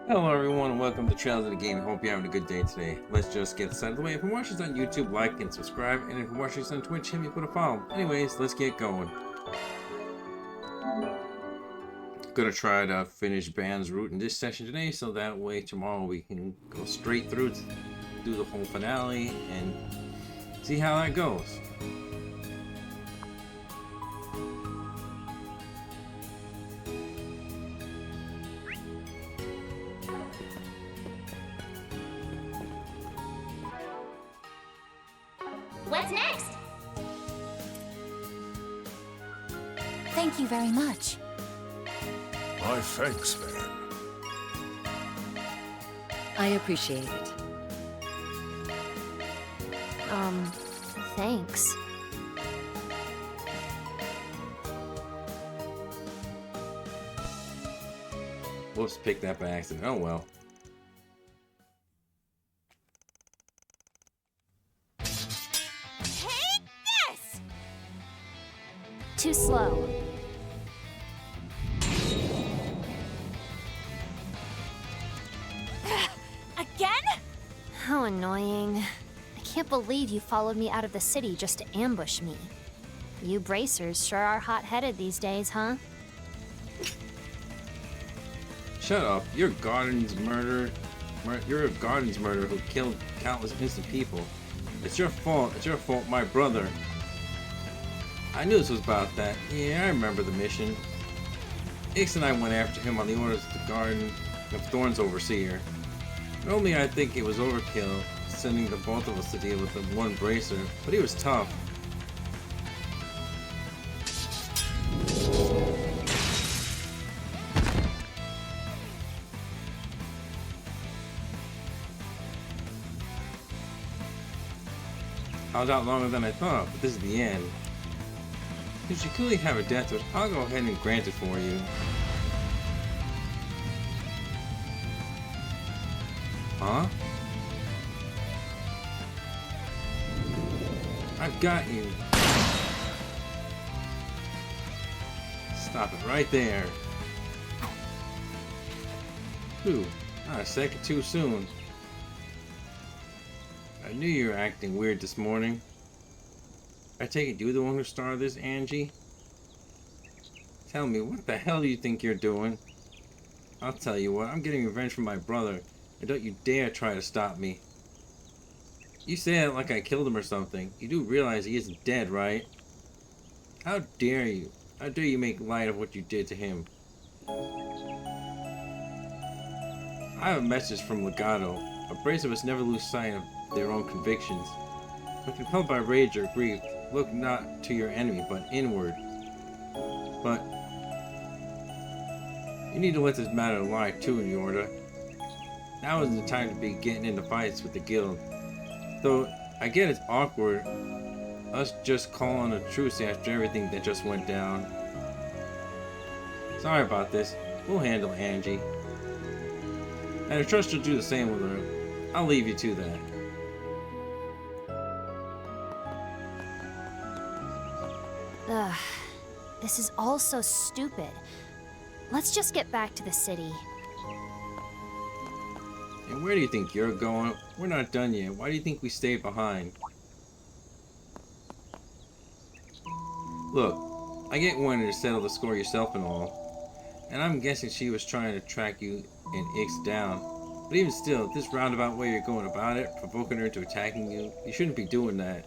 Hello everyone and welcome to Trails of the Game. Hope you're having a good day today. Let's just get started away. If you're watching us on YouTube, like and subscribe. And if you're watching us on Twitch, hit me put a follow. Anyways, let's get going. Gonna try to finish Band's route in this session today, so that way tomorrow we can go straight through to do the whole finale and see how that goes. What's next? Thank you very much. My thanks, man. I appreciate it. Thanks. Whoops, picked that by accident. Oh well. Take this! Too slow. Again? How annoying. I can't believe you followed me out of the city just to ambush me. You bracers sure are hot-headed these days, huh? Shut up. You're Garden's murderer. You're a Garden's murderer who killed countless innocent people. It's your fault. It's your fault, my brother. I knew this was about that. Yeah, I remember the mission. Ix and I went after him on the orders of the Garden of Thorns overseer. Normally I think it was overkill, sending the both of us to deal with the one bracer, but he was tough. I was out longer than I thought, but this is the end. Since you clearly have a death wish, I'll go ahead and grant it for you. Huh? I've got you. Stop it right there. Ooh, not a second too soon. I knew you were acting weird this morning. I take it you're the one who started this, Angie? Tell me, what the hell do you think you're doing? I'll tell you what, I'm getting revenge from my brother, and don't you dare try to stop me. You say it like I killed him or something. You do realize he isn't dead, right? How dare you? How dare you make light of what you did to him? I have a message from Legato. A brace of us never lose sight of their own convictions. When compelled by rage or grief, look not to your enemy, but inward. But you need to let this matter lie too, Yorda. Now isn't the time to be getting into fights with the guild. Though I get it's awkward, us just calling a truce after everything that just went down. Sorry about this. We'll handle Angie. And I trust you'll do the same with her. I'll leave you to that. Ugh. This is all so stupid. Let's just get back to the city. And where do you think you're going? We're not done yet. Why do you think we stayed behind? Look, I get wanting to settle the score yourself and all. And I'm guessing she was trying to track you and Ix down. But even still, this roundabout way you're going about it, provoking her into attacking you, you shouldn't be doing that.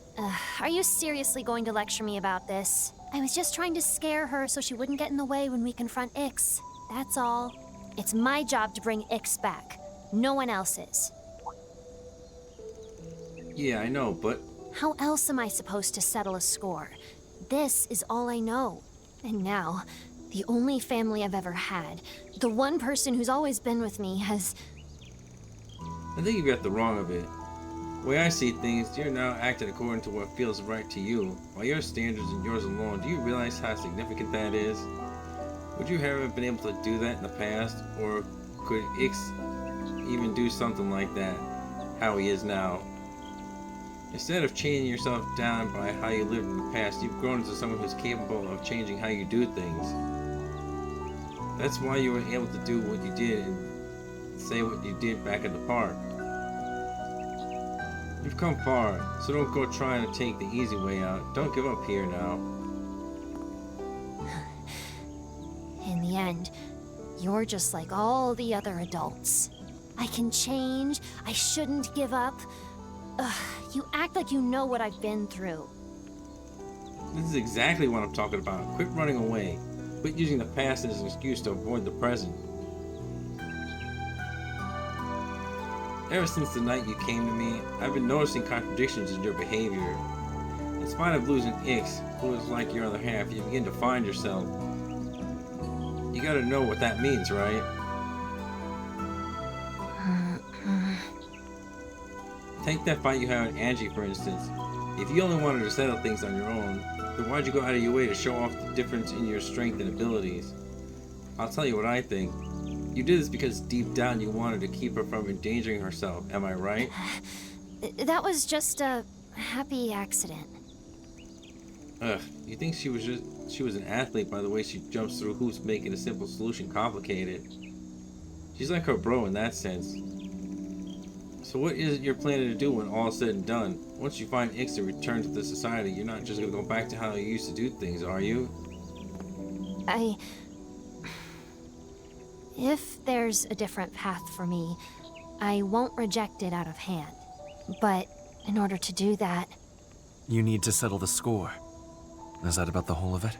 Are you seriously going to lecture me about this? I was just trying to scare her so she wouldn't get in the way when we confront Ix. That's all. It's my job to bring Ix back. No one else's. Yeah, I know, but... How else am I supposed to settle a score? This is all I know. And now, the only family I've ever had, the one person who's always been with me has... I think you got the wrong of it. The way I see things, you're now acting according to what feels right to you. While your standards and yours alone, do you realize how significant that is? Would you ever have been able to do that in the past? Or could Ix even do something like that? How he is now? Instead of chaining yourself down by how you lived in the past, you've grown into someone who's capable of changing how you do things. That's why you were able to do what you did, and say what you did back at the park. You've come far, so don't go trying to take the easy way out. Don't give up here now. In the end, you're just like all the other adults. I can change. I shouldn't give up. Ugh, you act like you know what I've been through. This is exactly what I'm talking about. Quit running away. Quit using the past as an excuse to avoid the present. Ever since the night you came to me, I've been noticing contradictions in your behavior. In spite of losing Ix, who is like your other half, you begin to find yourself. You gotta know what that means, right? Take that fight you had with Angie, for instance. If you only wanted to settle things on your own, then why'd you go out of your way to show off the difference in your strength and abilities? I'll tell you what I think. You did this because deep down you wanted to keep her from endangering herself, am I right? That was just a happy accident. Ugh, you think she was an athlete by the way she jumps through hoops making a simple solution complicated. She's like her bro in that sense. So what is it you're planning to do when all is said and done? Once you find Ix and return to the society, you're not just gonna go back to how you used to do things, are you? If there's a different path for me, I won't reject it out of hand. But in order to do that... You need to settle the score. Is that about the whole of it?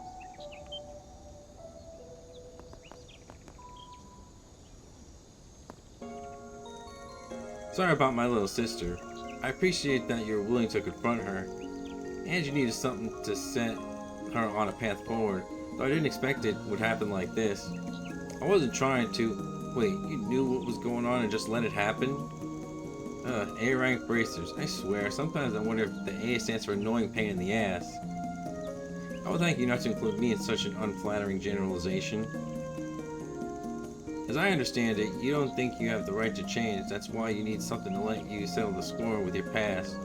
Sorry about my little sister. I appreciate that you're willing to confront her. And you needed something to set her on a path forward, though I didn't expect it would happen like this. I wasn't trying to... Wait, you knew what was going on and just let it happen? A-rank bracers. I swear, sometimes I wonder if the A stands for annoying pain in the ass. I would thank you not to include me in such an unflattering generalization. As I understand it, you don't think you have the right to change. That's why you need something to let you settle the score with your past.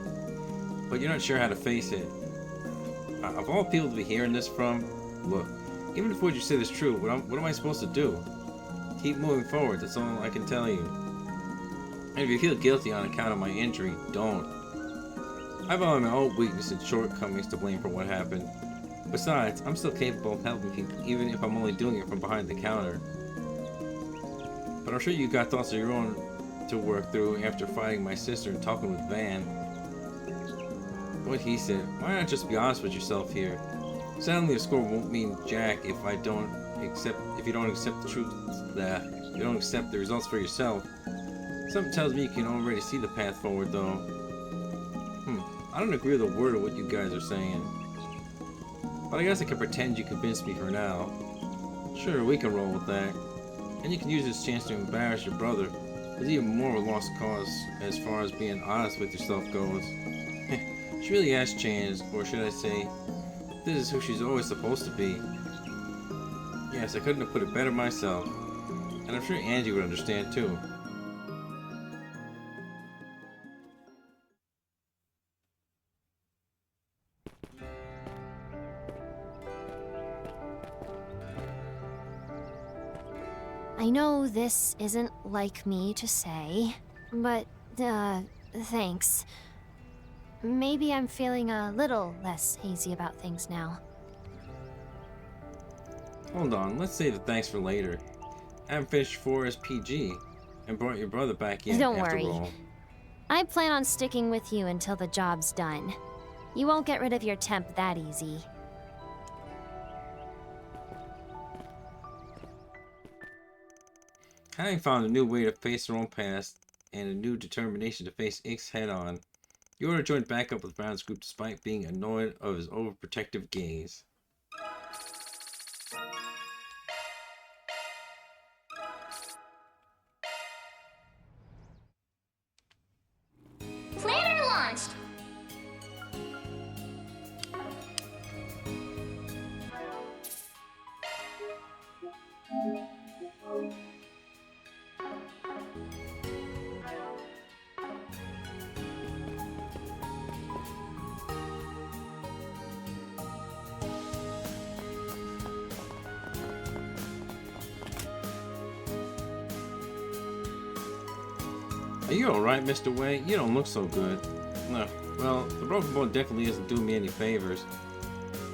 But you're not sure how to face it. Of all people to be hearing this from, look, even if what you said is true, what am I supposed to do? Keep moving forward, that's all I can tell you. And if you feel guilty on account of my injury, don't. I've only my own weakness and shortcomings to blame for what happened. Besides, I'm still capable of helping people, even if I'm only doing it from behind the counter. But I'm sure you got thoughts of your own to work through after fighting my sister and talking with Van. What he said, why not just be honest with yourself here? Settling the score won't mean jack if you don't accept the truth, you don't accept the results for yourself. Something tells me you can already see the path forward, though. I don't agree with a word of what you guys are saying. But I guess I can pretend you convinced me for now. Sure, we can roll with that. And you can use this chance to embarrass your brother. It's even more of a lost cause as far as being honest with yourself goes. She really has changed, or should I say, this is who she's always supposed to be. Yes, I couldn't have put it better myself. And I'm sure Angie would understand too. I know this isn't like me to say, but, thanks. Maybe I'm feeling a little less hazy about things now. Hold on, let's save the thanks for later. I haven't finished 4's PG and brought your brother back in Don't after worry. all. I plan on sticking with you until the job's done. You won't get rid of your temp that easy. Having found a new way to face her own past and a new determination to face Ix head-on, Yora joined back up with Brown's group despite being annoyed of his overprotective gaze. Planner launched! Are you alright, Mr. Way? You don't look so good. No, well, the broken bone definitely isn't doing me any favors.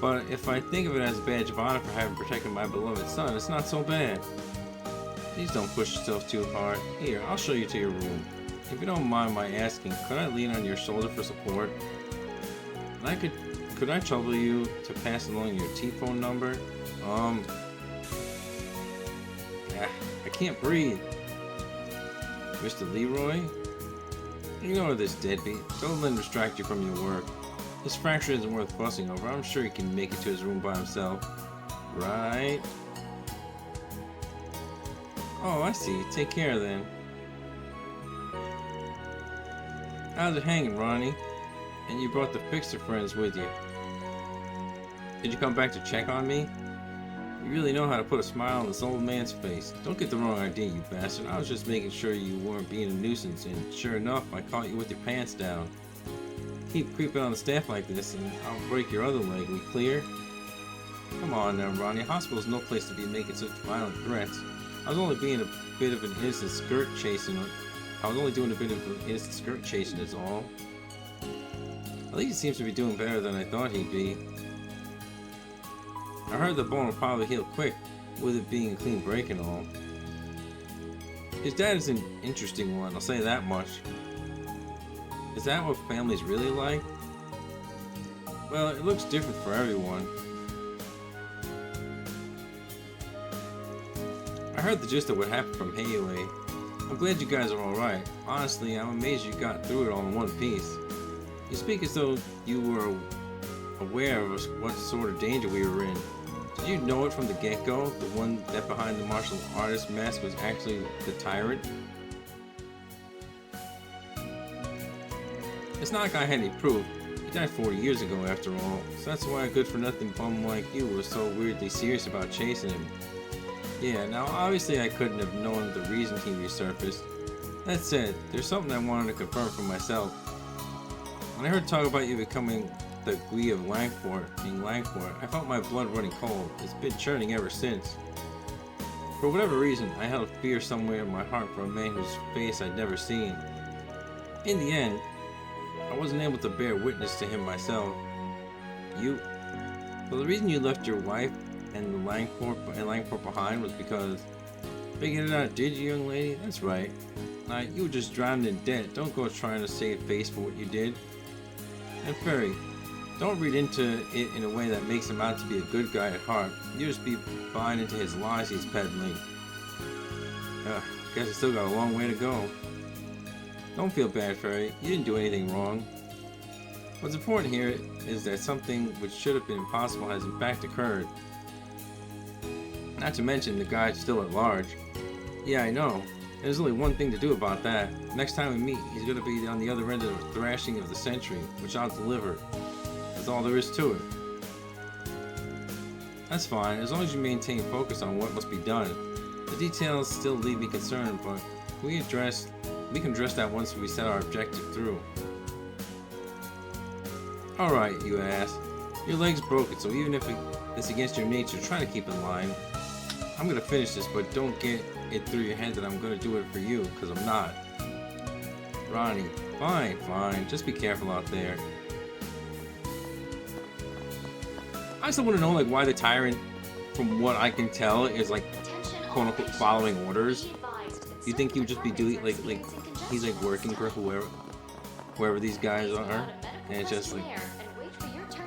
But if I think of it as a badge of honor for having protected my beloved son, it's not so bad. Please don't push yourself too hard. Here, I'll show you to your room. If you don't mind my asking, could I lean on your shoulder for support? And could I trouble you to pass along your T-phone number? I can't breathe. Mr. Leroy? Ignore this deadbeat. Don't let him distract you from your work. His fracture isn't worth fussing over. I'm sure he can make it to his room by himself. Right? Oh, I see. Take care then. How's it hanging, Ronnie? And you brought the Fixer friends with you. Did you come back to check on me? You really know how to put a smile on this old man's face. Don't get the wrong idea, you bastard. I was just making sure you weren't being a nuisance, and sure enough, I caught you with your pants down. Keep creeping on the staff like this, and I'll break your other leg. We clear? Come on now, Ronnie. Hospital's no place to be making such violent threats. I was only being a bit of an innocent skirt chasing. I was only doing a bit of an innocent skirt chasing is all. At least he seems to be doing better than I thought he'd be. I heard the bone will probably heal quick, with it being a clean break and all. His dad is an interesting one, I'll say that much. Is that what family's really like? Well, it looks different for everyone. I heard the gist of what happened from Hayway. I'm glad you guys are alright. Honestly, I'm amazed you got through it all in one piece. You speak as though you were aware of what sort of danger we were in. Did you know it from the get-go? The one that behind the martial artist mask was actually the tyrant? It's not like I had any proof. He died 40 years ago after all, so that's why a good-for-nothing bum like you was so weirdly serious about chasing him. Yeah, now obviously I couldn't have known the reason he resurfaced. That said, there's something I wanted to confirm for myself. When I heard talk about you becoming the Guy of Langford, I felt my blood running cold. It's been churning ever since. For whatever reason, I held a fear somewhere in my heart for a man whose face I'd never seen. In the end, I wasn't able to bear witness to him myself. Well, the reason you left your wife and the Langford behind was because... Figured it out, did you, young lady? That's right. Now, you were just drowned in debt. Don't go trying to save face for what you did. And Fairy, don't read into it in a way that makes him out to be a good guy at heart. You just be buying into his lies he's peddling. Guess I still got a long way to go. Don't feel bad, Fairy. You didn't do anything wrong. What's important here is that something which should have been impossible has in fact occurred. Not to mention the guy's still at large. Yeah, I know. There's only one thing to do about that. Next time we meet, he's gonna be on the other end of the thrashing of the century, which I'll deliver. That's all there is to it. That's fine, as long as you maintain focus on what must be done. The details still leave me concerned, but we can address that once we set our objective through. Alright, you ass. Your leg's broken, so even if it's against your nature, try to keep in line. I'm gonna finish this, but don't get it through your head that I'm gonna do it for you, because I'm not. Ronnie, fine, just be careful out there. I still want to know, like, why the tyrant, from what I can tell, is like, quote unquote, following orders. You think he would just be doing, like he's like working for whoever these guys are, and it's just like,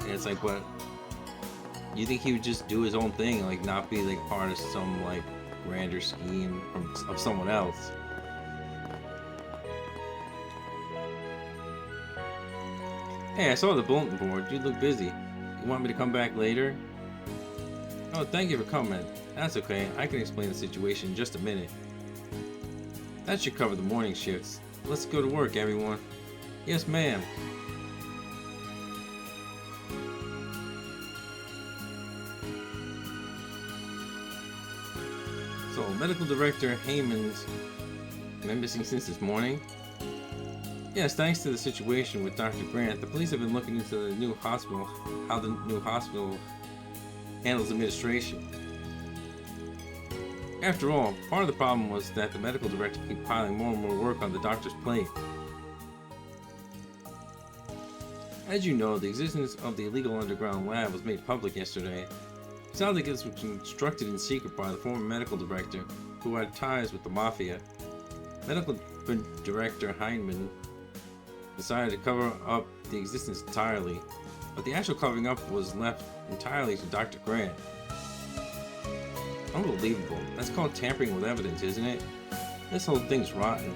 and it's like, what? You think he would just do his own thing, like not be like part of some like grander scheme of someone else? Hey, I saw the bulletin board. You look busy. You want me to come back later? Oh, thank you for coming. That's okay. I can explain the situation in just a minute. That should cover the morning shifts. Let's go to work, everyone. Yes, ma'am. So, Medical Director Heyman's been missing since this morning. Yes, thanks to the situation with Dr. Grant, the police have been looking into the new hospital, how the new hospital handles administration. After all, part of the problem was that the medical director kept piling more and more work on the doctor's plate. As you know, the existence of the illegal underground lab was made public yesterday. It sounds like this was constructed in secret by the former medical director, who had ties with the Mafia. Medical Director Heinemann decided to cover up the existence entirely, but the actual covering up was left entirely to Dr. Grant. Unbelievable. That's called tampering with evidence, isn't it? This whole thing's rotten.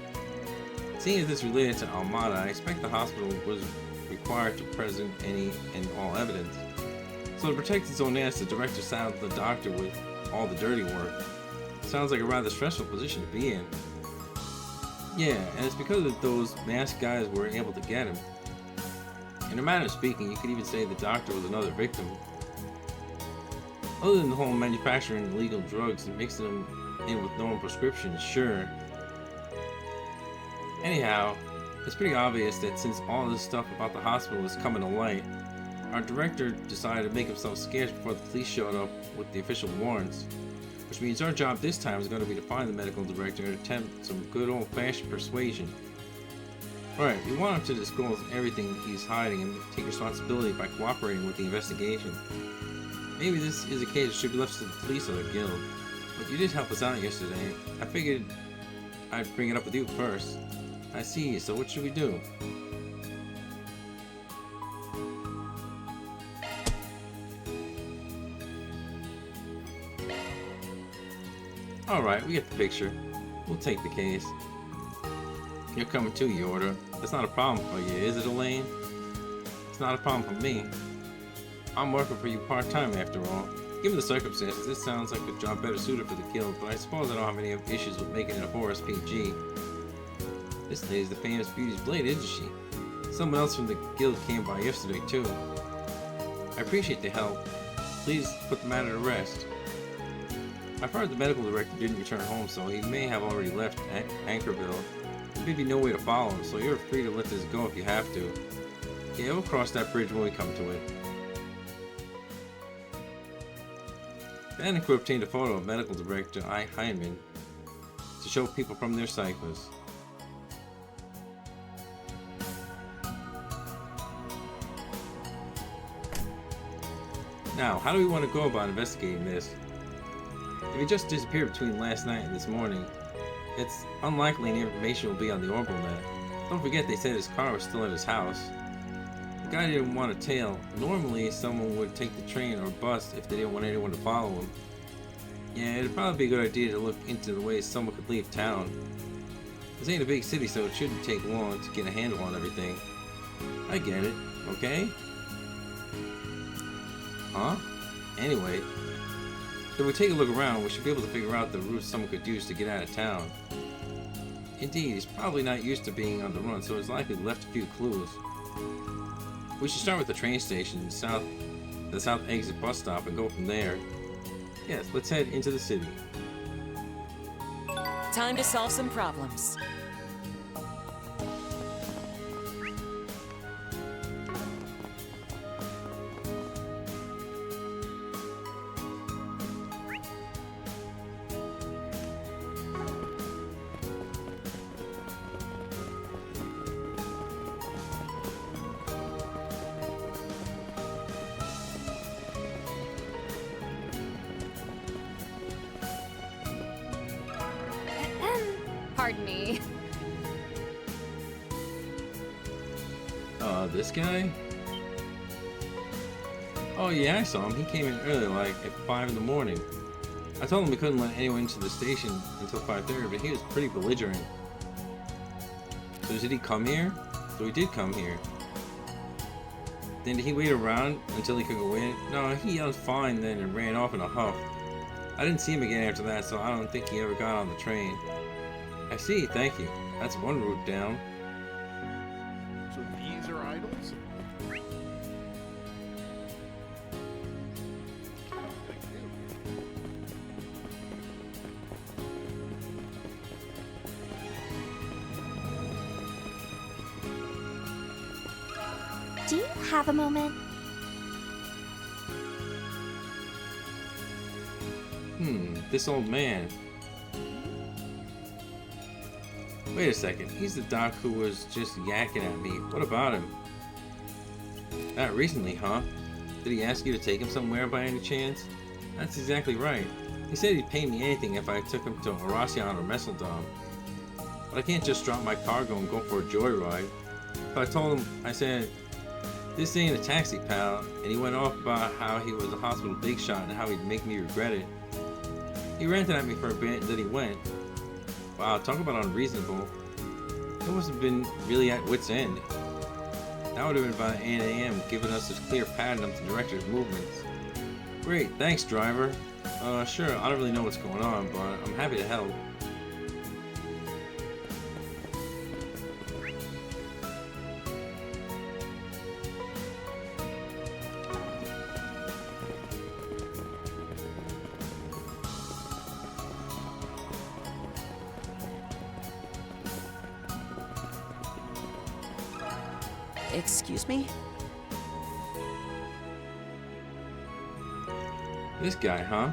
Seeing as it's related to Almada, I expect the hospital was required to present any and all evidence. So to protect its own ass, the director saddled the doctor with all the dirty work. Sounds like a rather stressful position to be in. Yeah, and it's because of those masked guys were able to get him. In a manner of speaking, you could even say the doctor was another victim. Other than the whole manufacturing illegal drugs and mixing them in with known prescriptions, sure. Anyhow, it's pretty obvious that since all this stuff about the hospital is coming to light, our director decided to make himself scarce before the police showed up with the official warrants. Which means our job this time is going to be to find the medical director and attempt some good old-fashioned persuasion. Right, we want him to disclose everything he's hiding and take responsibility by cooperating with the investigation. Maybe this is a case that should be left to the police or the guild. But you did help us out yesterday. I figured I'd bring it up with you first. I see, so what should we do? Alright, we get the picture. We'll take the case. You're coming too, Yorda. That's not a problem for you, is it, Elaine? It's not a problem for me. I'm working for you part-time after all. Given the circumstances, this sounds like a job better suited for the guild, but I suppose I don't have any issues with making it a horror PG. This lady's the famous Beauty's Blade, isn't she? Someone else from the guild came by yesterday, too. I appreciate the help. Please put the matter to rest. I've heard the medical director didn't return home, so he may have already left Anchorville. There may be no way to follow him, so you're free to let this go if you have to. Yeah, we'll cross that bridge when we come to it. Banneker obtained a photo of medical director I. Heinemann to show people from their ciphers. Now, how do we want to go about investigating this? If he just disappeared between last night and this morning, it's unlikely any information will be on the Orbital Net. Don't forget they said his car was still at his house. The guy didn't want a tail. Normally, someone would take the train or bus if they didn't want anyone to follow him. Yeah, it'd probably be a good idea to look into the ways someone could leave town. This ain't a big city, so it shouldn't take long to get a handle on everything. I get it, okay? Huh? Anyway, if we take a look around, we should be able to figure out the routes someone could use to get out of town. Indeed, he's probably not used to being on the run, so it's likely left a few clues. We should start with the train station, the south exit bus stop, and go from there. Yes, let's head into the city. Time to solve some problems. Pardon me. This guy? Oh yeah, I saw him. He came in early, like at 5 in the morning. I told him we couldn't let anyone into the station until 5:30, but he was pretty belligerent. So did he come here? So he did come here. Then did he wait around until he could go in? No, he yelled fine then and ran off in a huff. I didn't see him again after that, so I don't think he ever got on the train. I see, thank you. That's one route down. So these are idols? Thank you. Do you have a moment? This old man. Wait a second, he's the doc who was just yakking at me. What about him? Not recently, huh? Did he ask you to take him somewhere by any chance? That's exactly right. He said he'd pay me anything if I took him to Horacion or Messeldom. But I can't just drop my cargo and go for a joyride. So I told him, I said, this ain't a taxi, pal, and he went off about how he was a hospital big shot and how he'd make me regret it. He ranted at me for a bit and then he went. Wow, talk about unreasonable. He must have been really at wit's end. That would have been about 8 AM, giving us a clear pattern of the director's movements. Great, thanks, driver. Sure, I don't really know what's going on, but I'm happy to help. Excuse me? This guy, huh?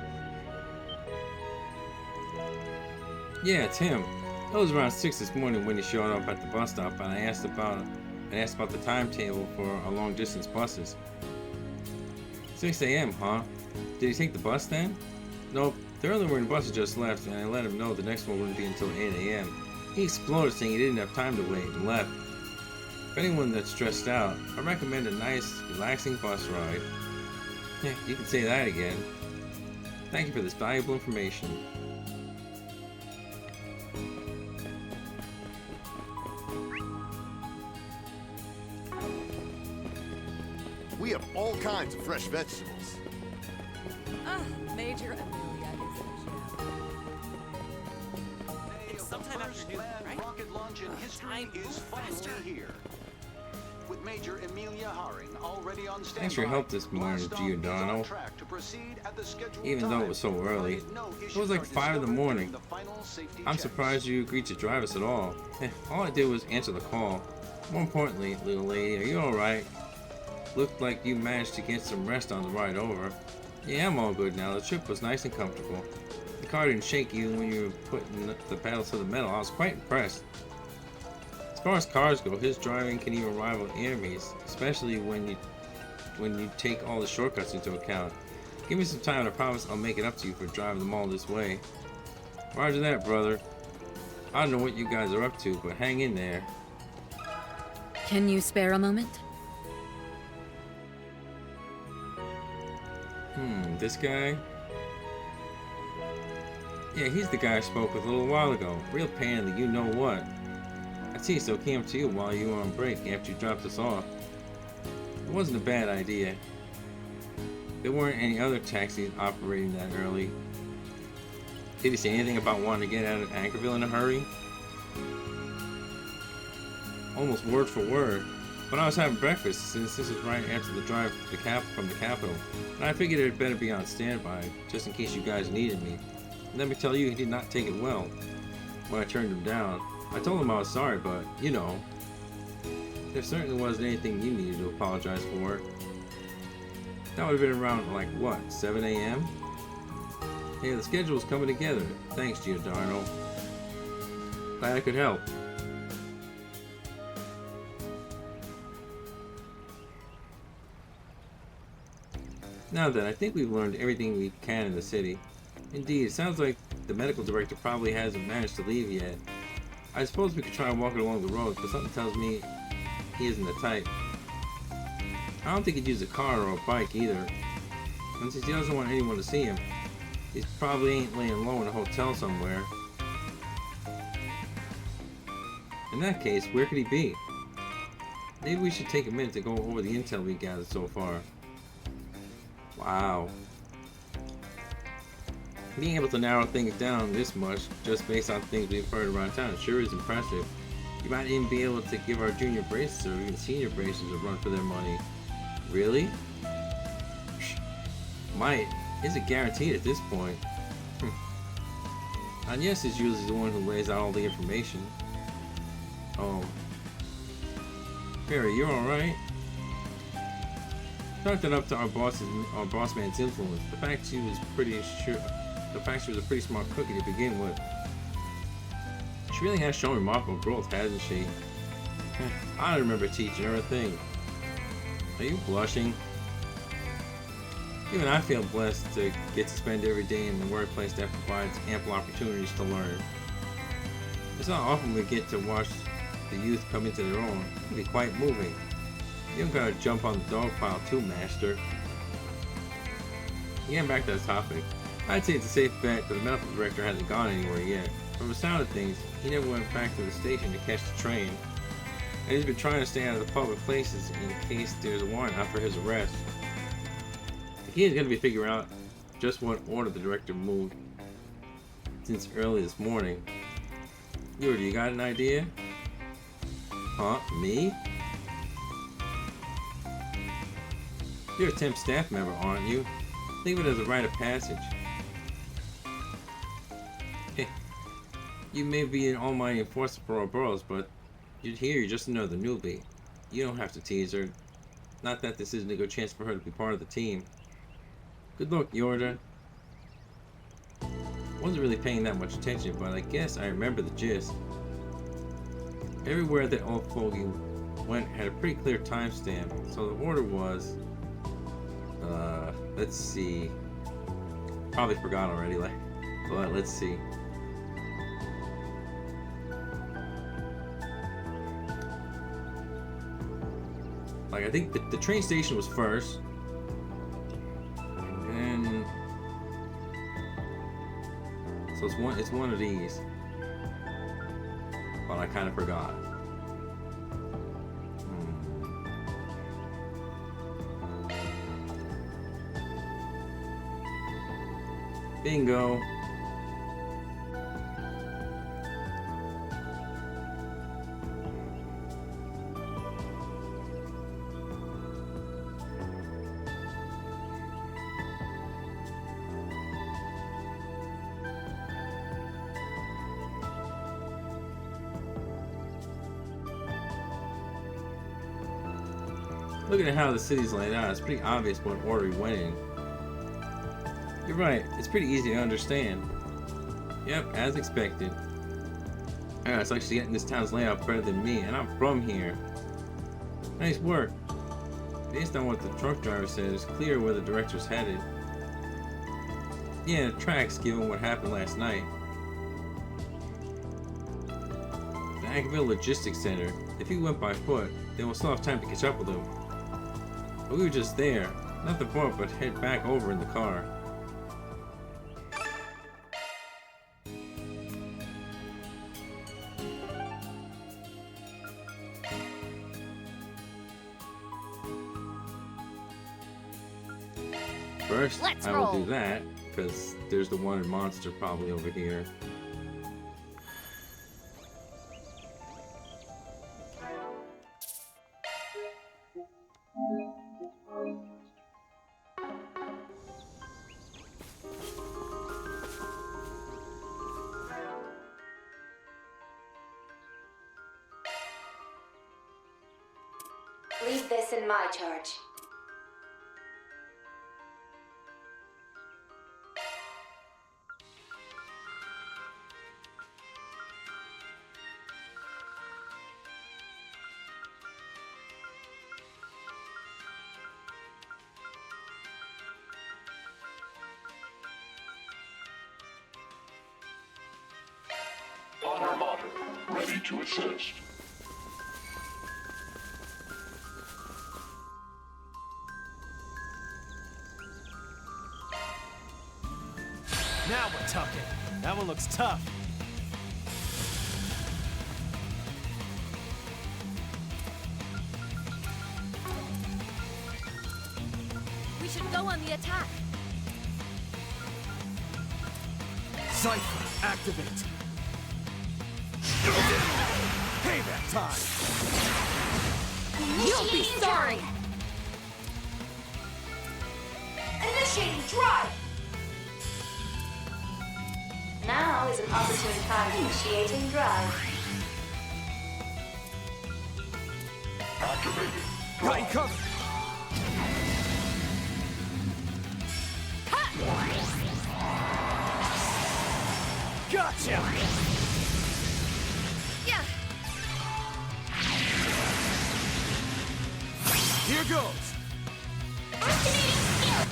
Yeah, it's him. It was around 6 this morning when he showed up at the bus stop, and I asked about the timetable for our long distance buses. 6 AM, huh? Did he take the bus then? Nope, the early morning bus had just left, and I let him know the next one wouldn't be until 8 AM. He exploded, saying he didn't have time to wait, and left. For anyone that's stressed out, I recommend a nice, relaxing bus ride. Yeah, you can say that again. Thank you for this valuable information. We have all kinds of fresh vegetables. Major Amelia is a gem. It's sometime afternoon, right? Rocket launch in history is finally here. With Major Amelia Haring already on standby. Thanks for your help this morning, Giordano. Even though it was so early. It was like 5 in the morning. I'm surprised you agreed to drive us at all. All I did was answer the call. More importantly, little lady, are you alright? Looked like you managed to get some rest on the ride over. Yeah, I'm all good now. The trip was nice and comfortable. The car didn't shake you when you were putting the pedal to the metal. I was quite impressed. As far as cars go, his driving can even rival enemies, especially when you take all the shortcuts into account. Give me some time and I promise I'll make it up to you for driving them all this way. Roger that, brother. I don't know what you guys are up to, but hang in there. Can you spare a moment? This guy? Yeah, he's the guy I spoke with a little while ago. Real pain in the you-know-what. I see, so came up to you while you were on break after you dropped us off. It wasn't a bad idea. There weren't any other taxis operating that early. Did he say anything about wanting to get out of Anchorville in a hurry? Almost word for word. But I was having breakfast since this is right after the drive from the capital, and I figured it had better be on standby just in case you guys needed me. And let me tell you, he did not take it well when I turned him down. I told him I was sorry, but you know, there certainly wasn't anything you needed to apologize for. That would have been around like what, 7 AM? Hey, the schedule was coming together. Thanks, Giordano. Glad I could help. Now then, I think we've learned everything we can in the city. Indeed, it sounds like the medical director probably hasn't managed to leave yet. I suppose we could try and walk it along the road, but something tells me he isn't the type. I don't think he'd use a car or a bike either. And since he doesn't want anyone to see him, he probably ain't laying low in a hotel somewhere. In that case, where could he be? Maybe we should take a minute to go over the intel we gathered so far. Wow. Being able to narrow things down this much just based on things we've heard around town sure is impressive. You might even be able to give our junior braces or even senior braces a run for their money. Really? Might. Isn't guaranteed at this point. Agnes is usually the one who lays out all the information. Oh. Perry, you're alright? Chalk that up to our boss man's influence. The fact she was a pretty smart cookie to begin with. She really has shown remarkable growth, hasn't she? I don't remember teaching her a thing. Are you blushing? Even I feel blessed to get to spend every day in the workplace that provides ample opportunities to learn. It's not often we get to watch the youth come into their own. It can be quite moving. You don't gotta jump on the dog pile too, Master. Getting back to the topic, I'd say it's a safe bet that the medical director hasn't gone anywhere yet. From the sound of things, he never went back to the station to catch the train. And he's been trying to stay out of the public places in case there's a warrant out for his arrest. The key is going to be figuring out just what order the director moved since early this morning. Yorda, you got an idea? Huh? Me? You're a temp staff member, aren't you? Think of it as a rite of passage. Hey, you may be an almighty enforcer for our boroughs, but you're just another newbie. You don't have to tease her. Not that this isn't a good chance for her to be part of the team. Good luck, Yorda. Wasn't really paying that much attention, but I guess I remember the gist. Everywhere that old fogey went had a pretty clear timestamp, so the order was, let's see. Probably forgot already, but let's see. Like, I think the train station was first, and then, so it's one of these, but I kind of forgot. Bingo. Looking at how the city's laid out, it's pretty obvious what order he went in. You're right, it's pretty easy to understand. Yep, as expected. Alright, it's like she's getting this town's layout better than me, and I'm from here. Nice work. Based on what the truck driver said, it's clear where the director's headed. Yeah, it tracks given what happened last night. The Agville Logistics Center. If he went by foot, then we'll still have time to catch up with him. But we were just there. Nothing for it but head back over in the car. First, Let's I will roll. do that, because there's the wanted monster probably over here. Leave this in my charge. Honor model, ready to assist. Now we're talking. That one looks tough. We should go on the attack. Cypher, activate. Payback time. You'll be sorry! Initiating drive! Now is an opportune time initiating drive. Activated. Right cover. Gotcha! Yeah. Here goes. Activating skill.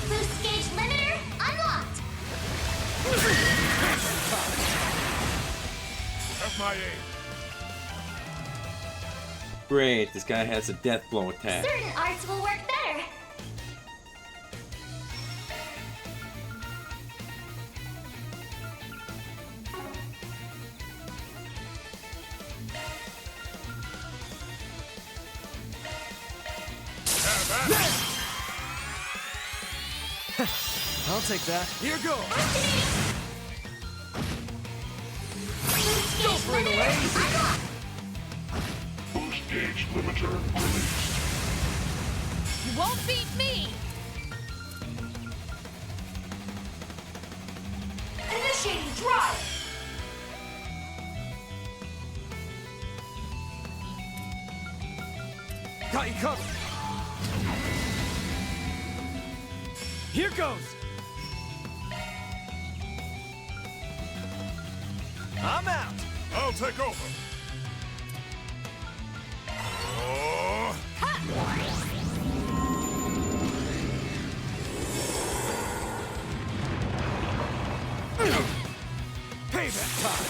Boost gauge limiter unlocked. Have my aim. Great, this guy has a death blow attack. Certain arts will work better. I'll take that. Here goes. Boost gauge limiter unlocked. Boost gauge limiter released. You won't beat me! Initiating drive. Got you covered. Here goes. I'm out. I'll take over. Oh. Payback time.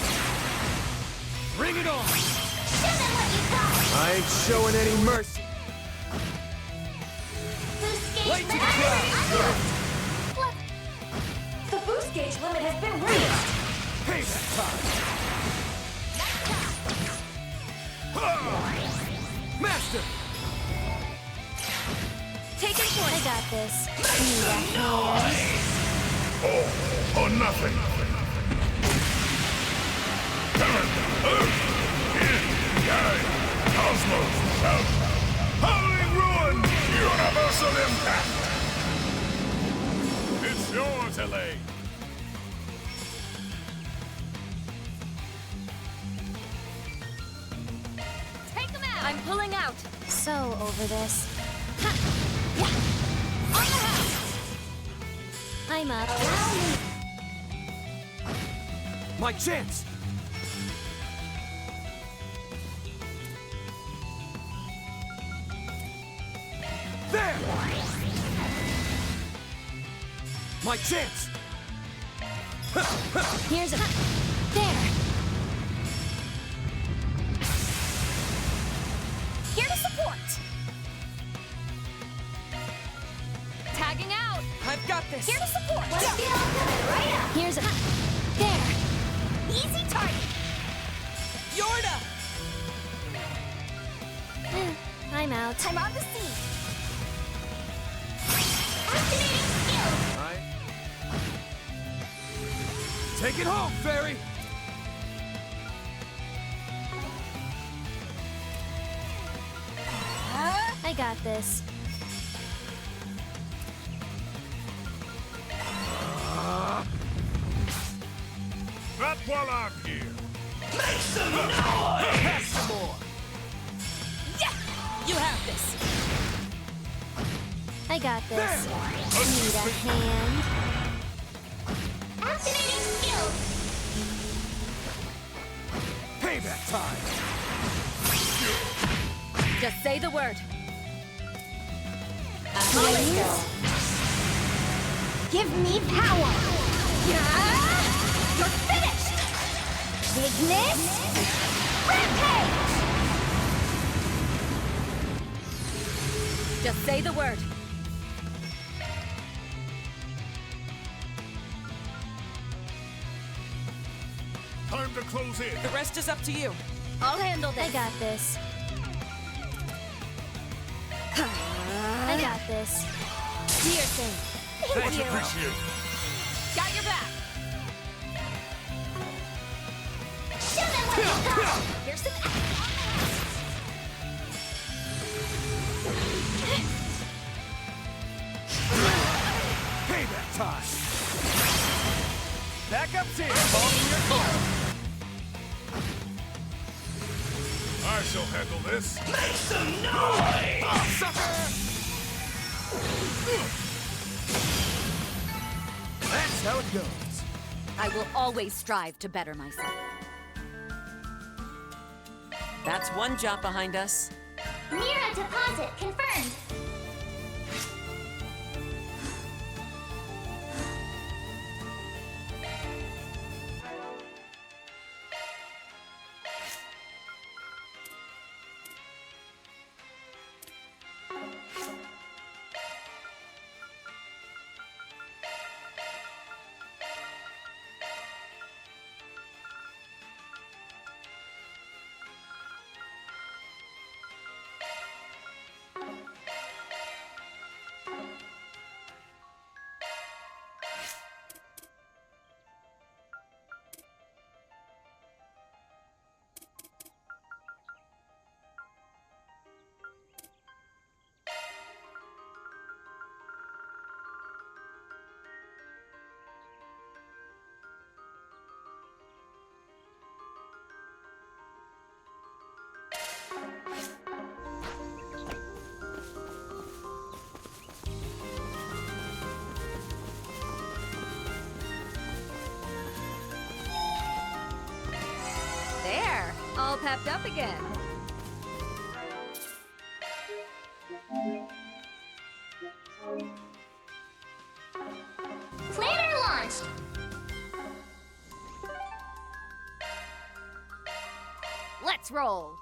Bring it on. Show them what you got. I ain't showing any mercy. Boost gauge Light to the limiter clouds. unlocked. What? The boost gauge limit has been reached. Payback time. Master. Taking point. I got this. Need a hand. Or nothing. Cosmos. Howling ruin. Universal impact. It's yours, LA. Take him out! I'm pulling out. So over this. Ha! Yeah! On the house! I'm up. My chance. There. My chance. Here's a. There. Here to support! Tagging out! I've got this. Here to support! Let's get on coming right up. Here's a. There. Easy target! Yorda! I'm out. I'm on the scene! Activating skill. Right. Take it home, fairy. I got this. Not while I'm here. Pass some more. Yeah! You have this! I got this. There. Need a hand. Activating skill. Payback time. Just say the word. Wings. Give me power. Yeah! You're finished! Bigness. Rampage. Just say the word. Time to close in. The rest is up to you. I'll handle this. I got this. I got this. Do your thing. Thank you. Appreciate. Got your back. Show them what you got. Here's some Payback time. Backup's in. Ball in your court. I shall handle this. Sucker. That's how it goes. I will always strive to better myself. That's one job behind us. Mira deposit confirmed. There, all pepped up again. Planner launched. Let's roll.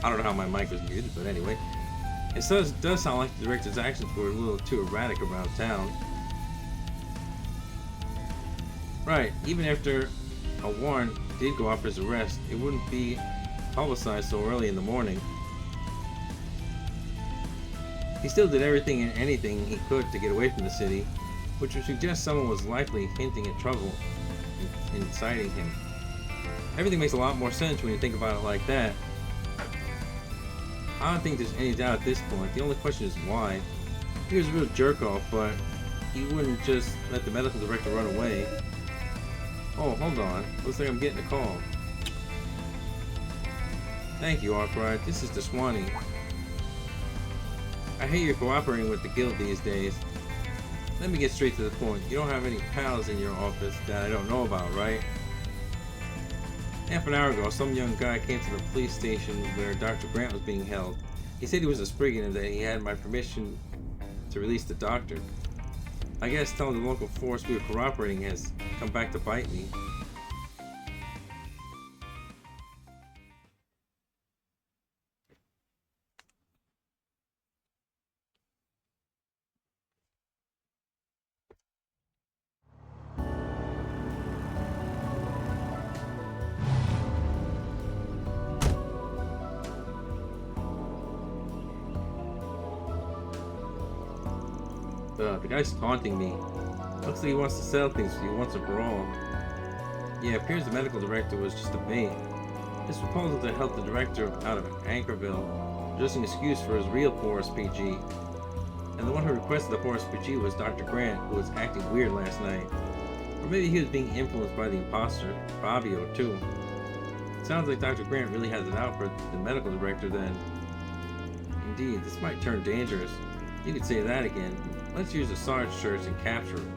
I don't know how my mic was muted, but anyway. It does sound like the director's actions were a little too erratic around town. Right, even after a warrant did go off for his arrest, it wouldn't be publicized so early in the morning. He still did everything and anything he could to get away from the city, which would suggest someone was likely hinting at trouble and inciting him. Everything makes a lot more sense when you think about it like that. I don't think there's any doubt at this point. The only question is why. He was a real jerk-off, but he wouldn't just let the medical director run away. Oh, hold on. Looks like I'm getting a call. Thank you, Arkwright. This is DeSwanee. I hear you're cooperating with the guild these days. Let me get straight to the point. You don't have any pals in your office that I don't know about, right? Half an hour ago, some young guy came to the police station where Dr. Grant was being held. He said he was a Spriggan and that he had my permission to release the doctor. I guess telling the local force we were cooperating has come back to bite me. The guy's taunting me. Looks like he wants to settle things with you once and for all. Yeah, it appears the medical director was just a bait. His proposal to help the director out of Anchorville was just an excuse for his real Forest PG. And the one who requested the Forest PG was Dr. Grant, who was acting weird last night. Or maybe he was being influenced by the imposter, Fabio, too. Sounds like Dr. Grant really has it out for the medical director then. Indeed, this might turn dangerous. You could say that again. Let's use the Sarge search and capture him.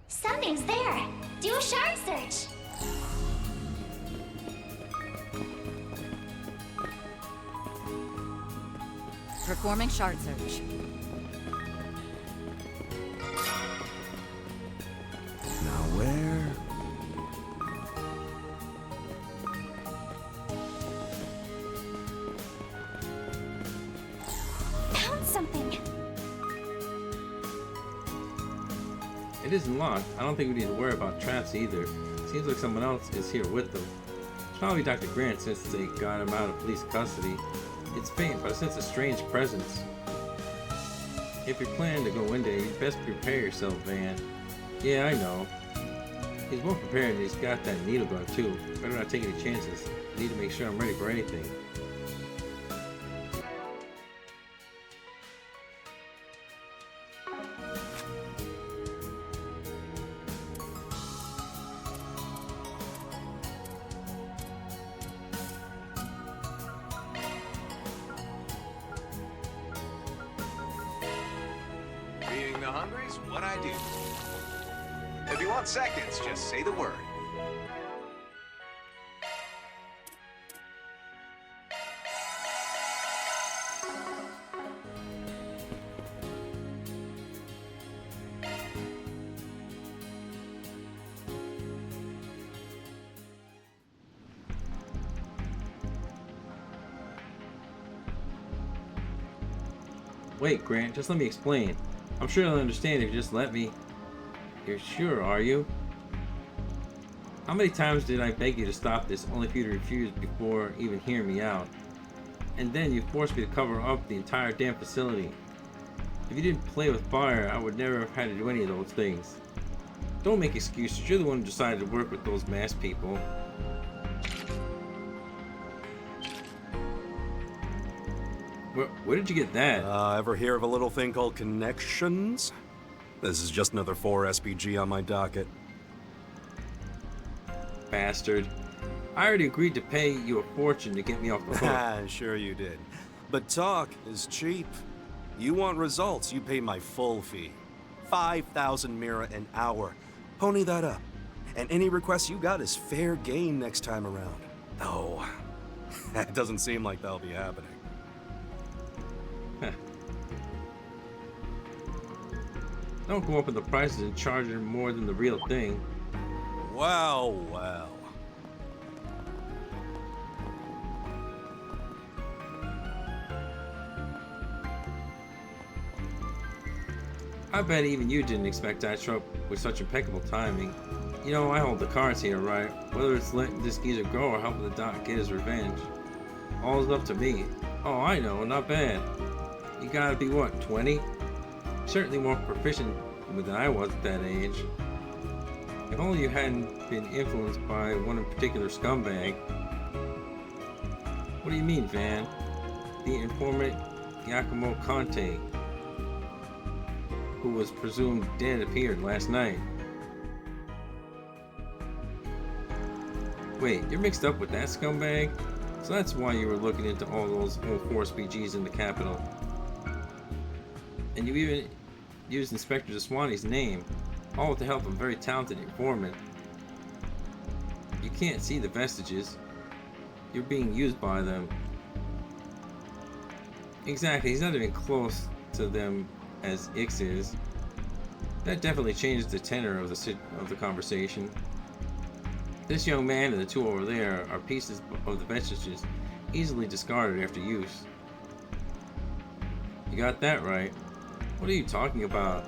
Something's there. Do a shard search. Performing shard search. Now where? Found something. It isn't locked. I don't think we need to worry about traps either. Seems like someone else is here with them. It's probably Dr. Grant since they got him out of police custody. It's faint, but I sense a strange presence. If you're planning to go in there, you'd best prepare yourself, Van. Yeah, I know. He's well prepared and he's got that needle gun too. Better not take any chances. I need to make sure I'm ready for anything. Feeding the hungry's what I do. If you want seconds, just say the word. Wait, Grant, just let me explain. I'm sure you'll understand if you just let me. You're sure, are you? How many times did I beg you to stop this only for you to refuse before even hearing me out? And then you forced me to cover up the entire damn facility. If you didn't play with fire, I would never have had to do any of those things. Don't make excuses. You're the one who decided to work with those masked people. Where did you get that? Ever hear of a little thing called connections? This is just another 4 SPG on my docket. Bastard. I already agreed to pay you a fortune to get me off the hook. Sure you did. But talk is cheap. You want results, you pay my full fee. 5,000 Mira an hour. Pony that up. And any request you got is fair game next time around. Oh, that doesn't seem like that'll be happening. Don't go up in the prices and charge them more than the real thing. Wow, wow. I bet even you didn't expect I'd show up with such impeccable timing. You know, I hold the cards here, right? Whether it's letting this geezer go or helping the Doc get his revenge. All is up to me. Oh, I know, not bad. You gotta be what, 20? Certainly more proficient than I was at that age. If only you hadn't been influenced by one particular scumbag. What do you mean, Van? The informant Giacomo Conte, who was presumed dead, appeared last night. Wait, you're mixed up with that scumbag? So that's why you were looking into all those old Force BGs in the Capitol. And you even used Inspector Deswani's name, all with the help of a very talented informant. You can't see the vestiges. You're being used by them. Exactly, he's not even close to them as Ix is. That definitely changes the tenor of the conversation. This young man and the two over there are pieces of the vestiges easily discarded after use. You got that right. What are you talking about?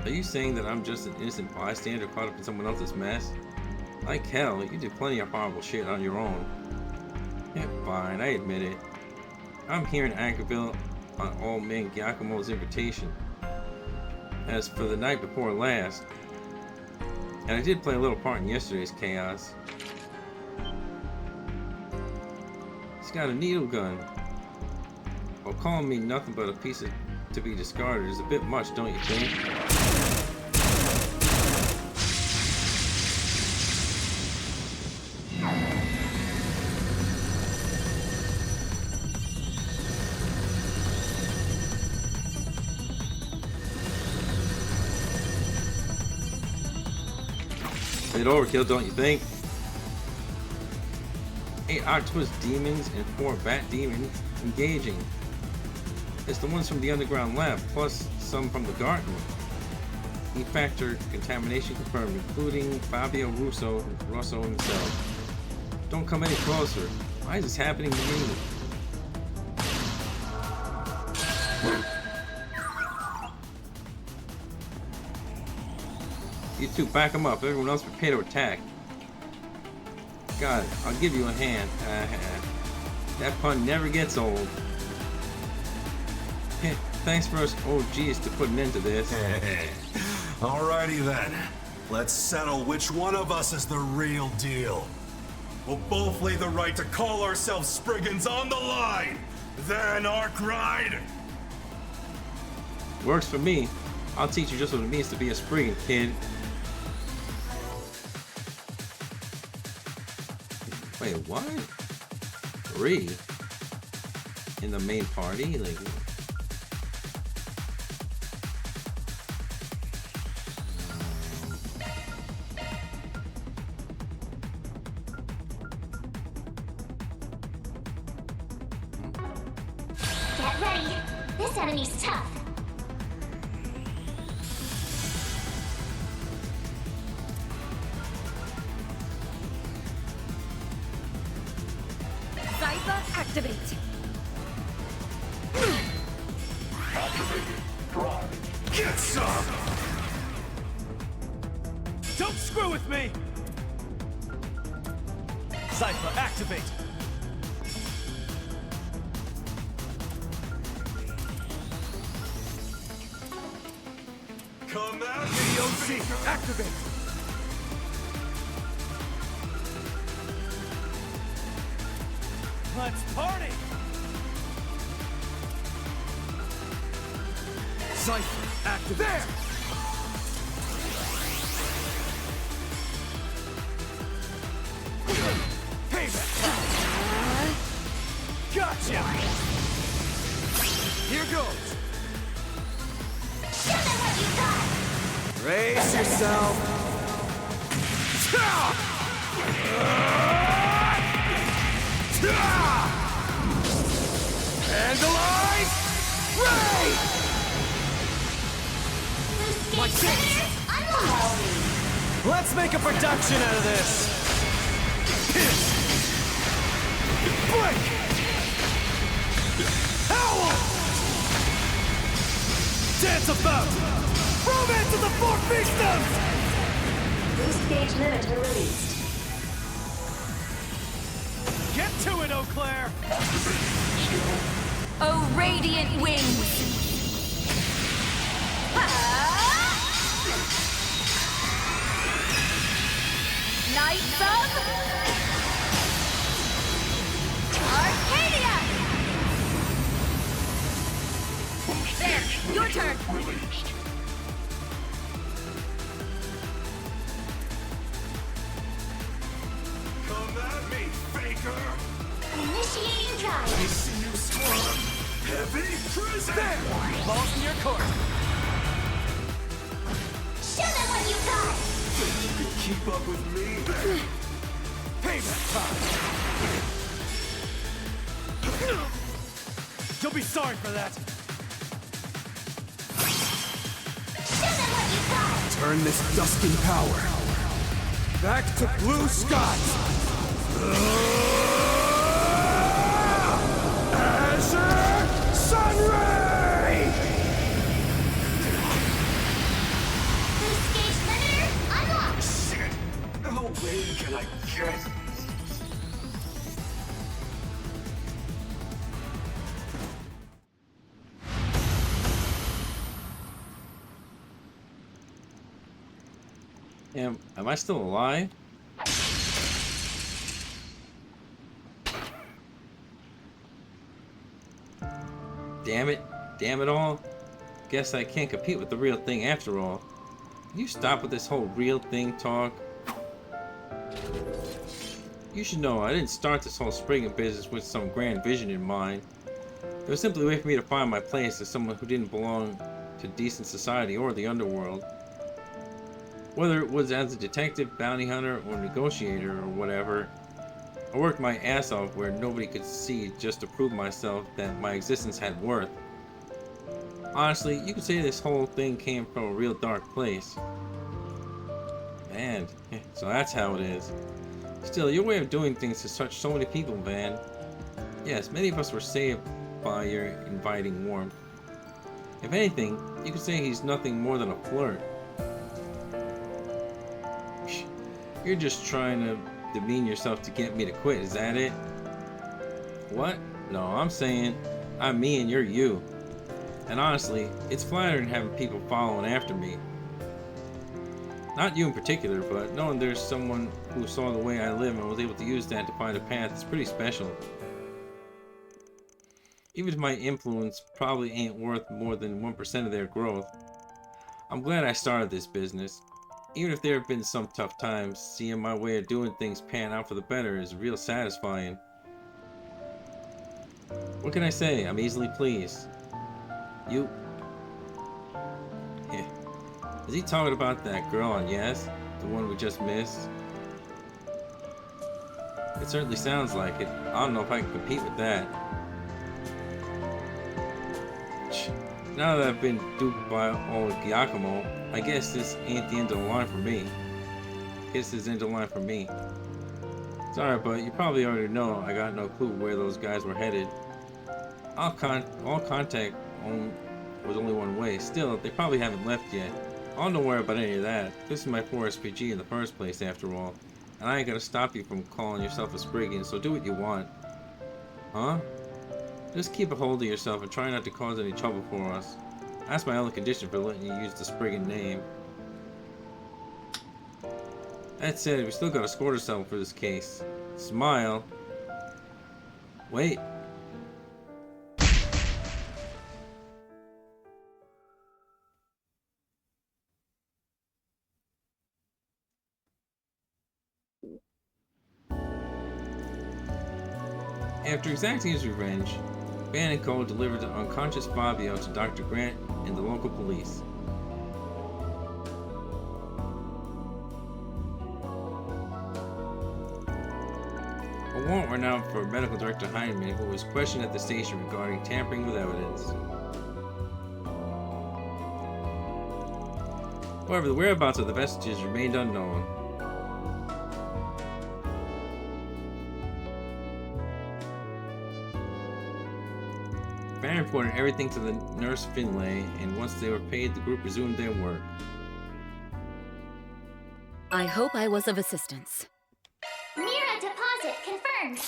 Are you saying that I'm just an innocent bystander caught up in someone else's mess? Like hell, you did plenty of horrible shit on your own. Yeah, fine, I admit it. I'm here in Anchorville on old man Giacomo's invitation. As for the night before last, and I did play a little part in yesterday's chaos. He's got a needle gun. Well, calling me nothing but a piece of to be discarded is a bit much, don't you think? Bit overkill, don't you think? 8 octopus demons and 4 bat demons engaging. It's the ones from the underground lab, plus some from the garden. Heat factor contamination confirmed, including Fabio Russo himself. Don't come any closer. Why is this happening to me? You two, back him up. Everyone else prepare to attack. Got it. I'll give you a hand. That pun never gets old. Thanks for us OGs to put an end to this. Alrighty then. Let's settle which one of us is the real deal. We'll both lay the right to call ourselves Spriggans on the line. Then Arkwright. Works for me. I'll teach you just what it means to be a Spriggan, kid. Wait, what? 3? In the main party? Like... Get ready. This enemy's tough. Activate. Activated. Drive. Get some! Don't screw with me! Cypher, activate! Come out, DOC, activate! Let's party! Cypher, activate! There! Payback! Gotcha! Here goes! Show them what you got! Brace yourself! Vandalize! Ray! My unlocked! Let's make a production out of this! Piss! Blink! Howl! Dance about! Romance of the Four Fiefdoms! Boost gauge limiter released. Get to it, Eau Claire! Oh, radiant wings! Knights of Arcadia! There, your turn! Come at me, faker! Initiating drive. I see you squad! Heavy prison! There! Balls in your court! Show them what you got. Think you can keep up with me? Payback time! You'll be sorry for that! Show them what you got. Turn this Duskin power back to blue skies! Azure Sunray! Boost gauge limiter unlocked. Shit! How late can I get? Am I still alive? Damn it all. Guess I can't compete with the real thing after all. Can you stop with this whole real thing talk? You should know I didn't start this whole Spriggan business with some grand vision in mind. It was simply a way for me to find my place as someone who didn't belong to decent society or the underworld. Whether it was as a detective, bounty hunter, or negotiator, or whatever, I worked my ass off where nobody could see just to prove myself that my existence had worth. Honestly, you could say this whole thing came from a real dark place. Man, so that's how it is. Still, your way of doing things has touched so many people, Van. Yes, many of us were saved by your inviting warmth. If anything, you could say he's nothing more than a flirt. You're just trying to demean yourself to get me to quit, is that it? What? No, I'm saying I'm me and you're you. And honestly, it's flattering having people following after me. Not you in particular, but knowing there's someone who saw the way I live and was able to use that to find a path is pretty special. Even if my influence probably ain't worth more than 1% of their growth, I'm glad I started this business. Even if there have been some tough times, seeing my way of doing things pan out for the better is real satisfying. What can I say? I'm easily pleased. You... Yeah. Is he talking about that girl on Yes? The one we just missed? It certainly sounds like it. I don't know if I can compete with that. Now that I've been duped by old Giacomo, I guess this ain't the end of the line for me. Guess this is the end of the line for me. Sorry, but you probably already know I got no clue where those guys were headed. All contact was only one way. Still, they probably haven't left yet. I'll don't worry about any of that. This is my 4SPG in the first place, after all. And I ain't gonna stop you from calling yourself a Spriggan, so do what you want. Huh? Just keep a hold of yourself and try not to cause any trouble for us. That's my only condition for letting you use the Spriggan name. That said, we still got a score to settle for this case. Smile. Wait. After exacting his revenge, Van and Co. delivered the unconscious Fabio to Dr. Grant and the local police. A warrant went out for Medical Director Heinemann, who was questioned at the station regarding tampering with evidence. However, the whereabouts of the vestiges remained unknown. Van reported everything to the nurse Finlay, and once they were paid, the group resumed their work. I hope I was of assistance. Mira deposit confirmed.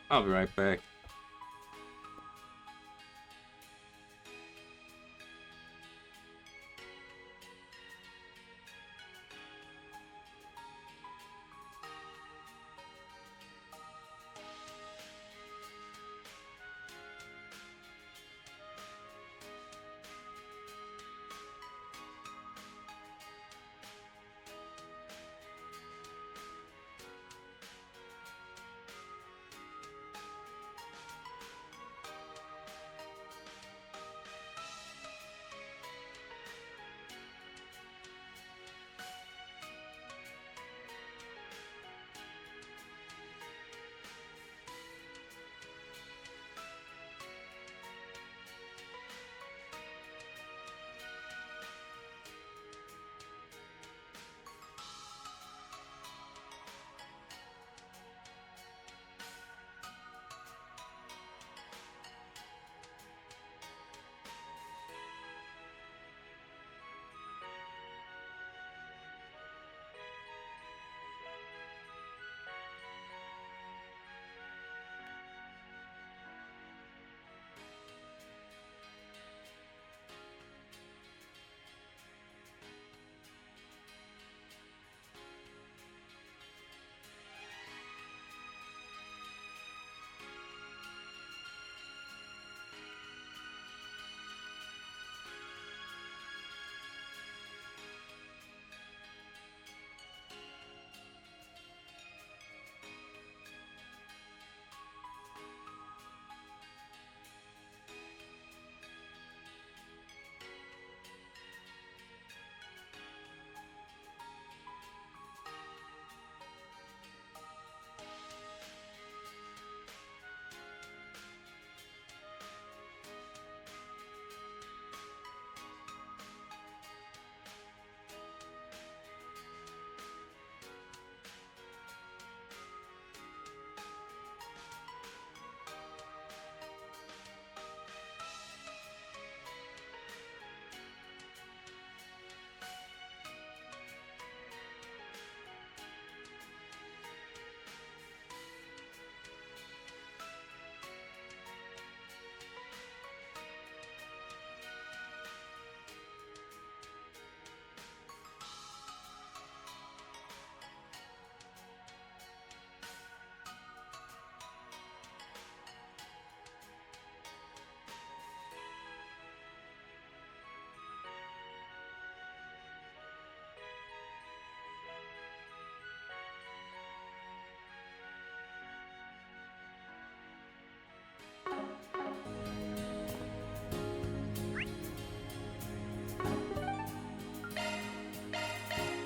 I'll be right back.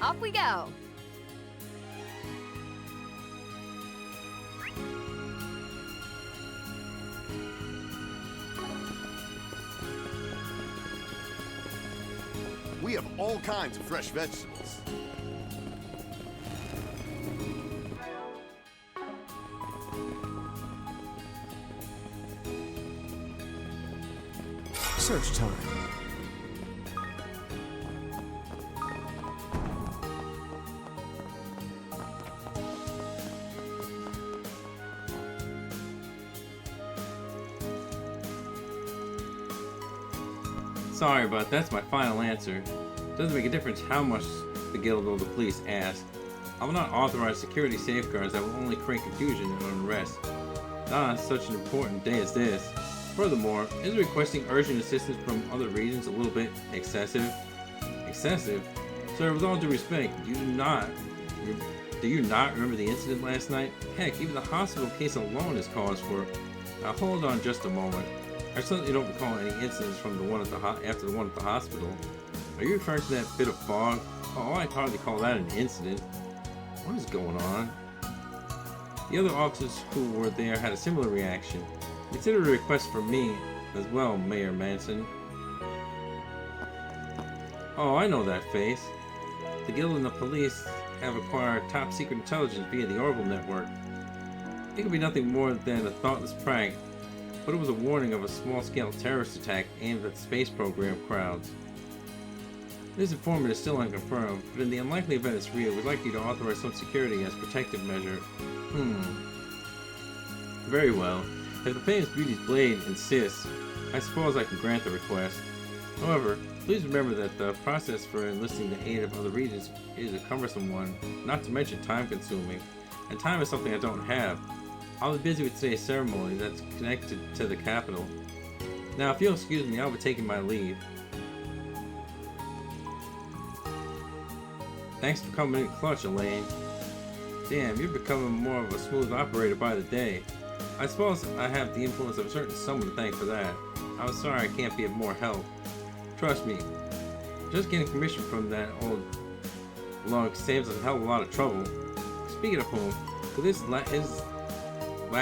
Off we go. We have all kinds of fresh vegetables. Search time. Sorry, but that's my final answer. Doesn't make a difference how much the guild or the police ask. I will not authorize security safeguards that will only create confusion and unrest. Not on such an important day as this. Furthermore, is requesting urgent assistance from other regions a little bit excessive? Excessive? Sir, with all due respect, do you not remember the incident last night? Heck, even the hospital case alone is cause for. Now hold on just a moment. I certainly don't recall any incidents from the one at after the one at the hospital. Are you referring to that bit of fog? Oh, I'd hardly call that an incident. What is going on? The other officers who were there had a similar reaction. Considered a request from me. as well, Mayor Manson. Oh, I know that face. The Guild and the police have acquired top-secret intelligence via the Orbital Network. It could be nothing more than a thoughtless prank, but it was a warning of a small-scale terrorist attack aimed at the space program crowds. This informant is still unconfirmed, but in the unlikely event it's real, we'd like you to authorize some security as protective measure. Very well. If the famous Beauty's Blade insists, I suppose I can grant the request. However, please remember that the process for enlisting the aid of other regions is a cumbersome one, not to mention time-consuming, and time is something I don't have. I'll be busy with today's ceremony that's connected to the capital. Now, if you'll excuse me, I'll be taking my leave. Thanks for coming in clutch, Elaine. Damn, you're becoming more of a smooth operator by the day. I suppose I have the influence of a certain someone to thank for that. I'm sorry I can't be of more help. Trust me, just getting permission from that old lug saves us a hell of a lot of trouble. Speaking of whom, could his lack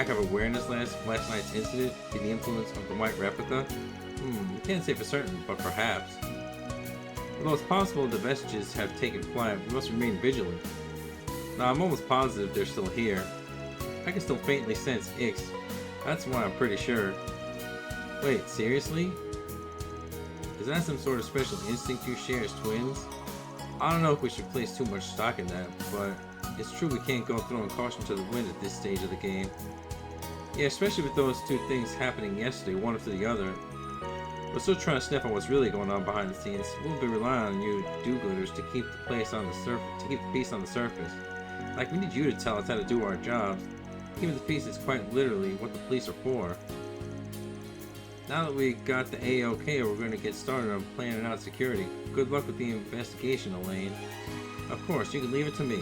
of awareness last night's incident be the influence of the white replica? You can't say for certain, but perhaps. Although it's possible the vestiges have taken flight, we must remain vigilant. Now, I'm almost positive they're still here. I can still faintly sense Ix. That's why I'm pretty sure. Wait, seriously? Is that some sort of special instinct you share as twins? I don't know if we should place too much stock in that, but it's true we can't go throwing caution to the wind at this stage of the game. Yeah, especially with those two things happening yesterday, one after the other. We're still trying to sniff on what's really going on behind the scenes. We'll be relying on you do-gooders to keep the peace on the surface. Like, we need you to tell us how to do our jobs. Keeping the peace is quite literally what the police are for. Now that we got the A-OK, we're going to get started on planning out security. Good luck with the investigation, Elaine. Of course, you can leave it to me.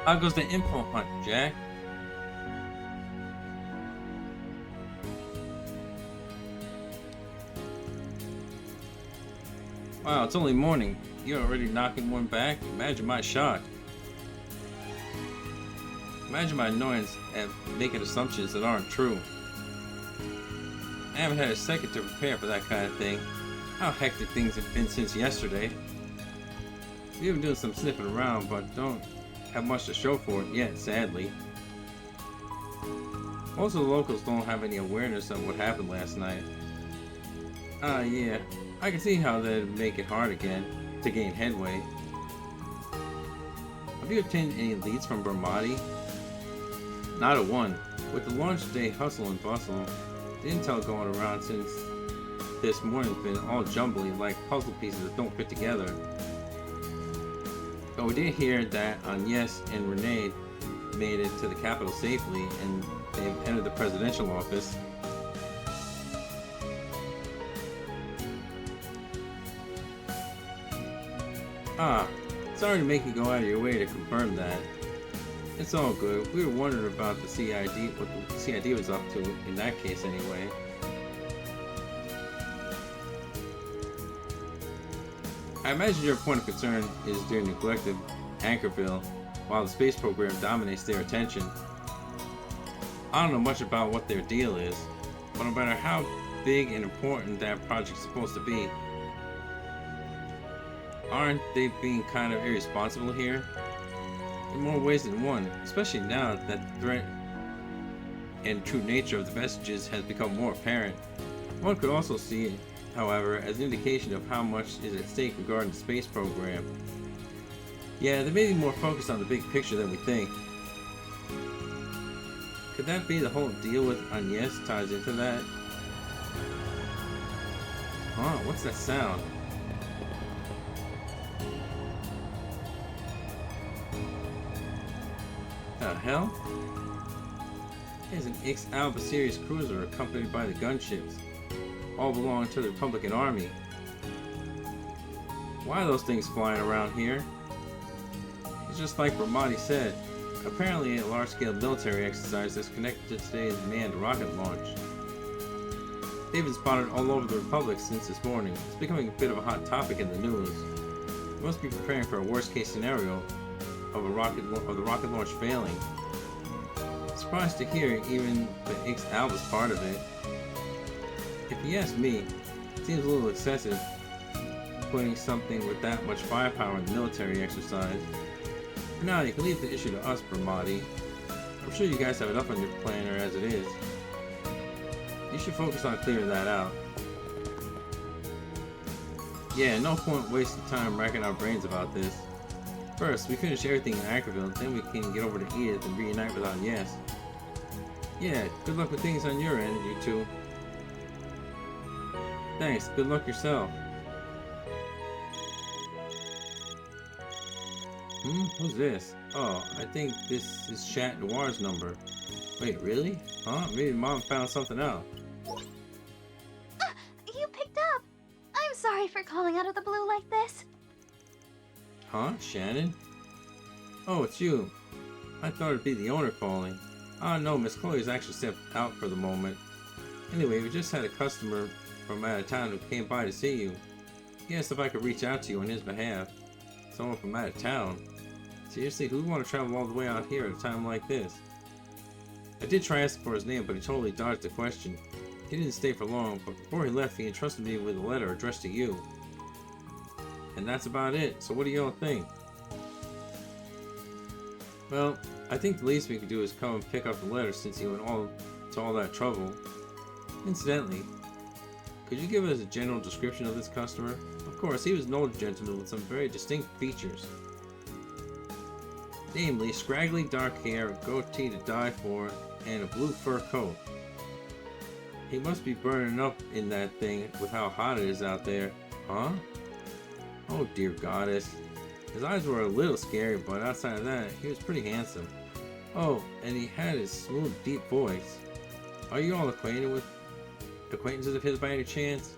How goes the info hunt, Jack? Wow, it's only morning. You're already knocking one back? Imagine my shock. Imagine my annoyance at making assumptions that aren't true. I haven't had a second to prepare for that kind of thing. How hectic things have been since yesterday. We've been doing some sniffing around, but don't have much to show for it yet, sadly. Most of the locals don't have any awareness of what happened last night. Yeah, I can see how that'd make it hard again to gain headway. Have you obtained any leads from Bermati? Not a one. With the launch day hustle and bustle, the intel going around since this morning's been all jumbly like puzzle pieces that don't fit together. But we did hear that Agnes and Renee made it to the capital safely and they've entered the presidential office. Sorry to make you go out of your way to confirm that. It's all good. We were wondering about the CID, what the CID was up to in that case anyway. I imagine your point of concern is their neglect of Anchorville while the space program dominates their attention. I don't know much about what their deal is, but no matter how big and important that project's supposed to be, aren't they being kind of irresponsible here? In more ways than one, especially now that the threat and true nature of the messages has become more apparent. One could also see it, however, as an indication of how much is at stake regarding the space program. Yeah, they may be more focused on the big picture than we think. Could that be the whole deal with Agnes ties into that? Huh, what's that sound? The hell? There's an X-Alba series cruiser accompanied by the gunships. All belong to the Republican Army. Why are those things flying around here? It's just like Ramadi said. Apparently a large-scale military exercise that's connected to today's manned rocket launch. They've been spotted all over the Republic since this morning. It's becoming a bit of a hot topic in the news. We must be preparing for a worst-case scenario of the rocket launch failing. Surprised to hear even the X-Alba's part of it. If you ask me, it seems a little excessive putting something with that much firepower in the military exercise. For now, you can leave the issue to us, Brahmati. I'm sure you guys have enough on your planner as it is. You should focus on clearing that out. Yeah, no point wasting time racking our brains about this. First, we finish everything in Anchorville, then we can get over to Edith and reunite with Agnes. Yeah, good luck with things on your end, you two. Thanks, good luck yourself. Who's this? Oh, I think this is Chat Noir's number. Wait, really? Huh? Maybe Mom found something out. You picked up! I'm sorry for calling out of the blue like this. Huh? Shannon? Oh, it's you. I thought it'd be the owner calling. Ah, no, Miss Chloe's actually stepped out for the moment. Anyway, we just had a customer from out of town who came by to see you. He asked if I could reach out to you on his behalf. Someone from out of town? Seriously, who would want to travel all the way out here at a time like this? I did try asking for his name, but he totally dodged the question. He didn't stay for long, but before he left, he entrusted me with a letter addressed to you. And that's about it, so what do y'all think? Well, I think the least we could do is come and pick up the letter since you went to all that trouble. Incidentally, could you give us a general description of this customer? Of course, he was an older gentleman with some very distinct features. Namely, scraggly dark hair, a goatee to die for, and a blue fur coat. He must be burning up in that thing with how hot it is out there. Huh? Oh dear goddess. His eyes were a little scary, but outside of that, he was pretty handsome. Oh, and he had his smooth, deep voice. Are you all acquaintances of his by any chance?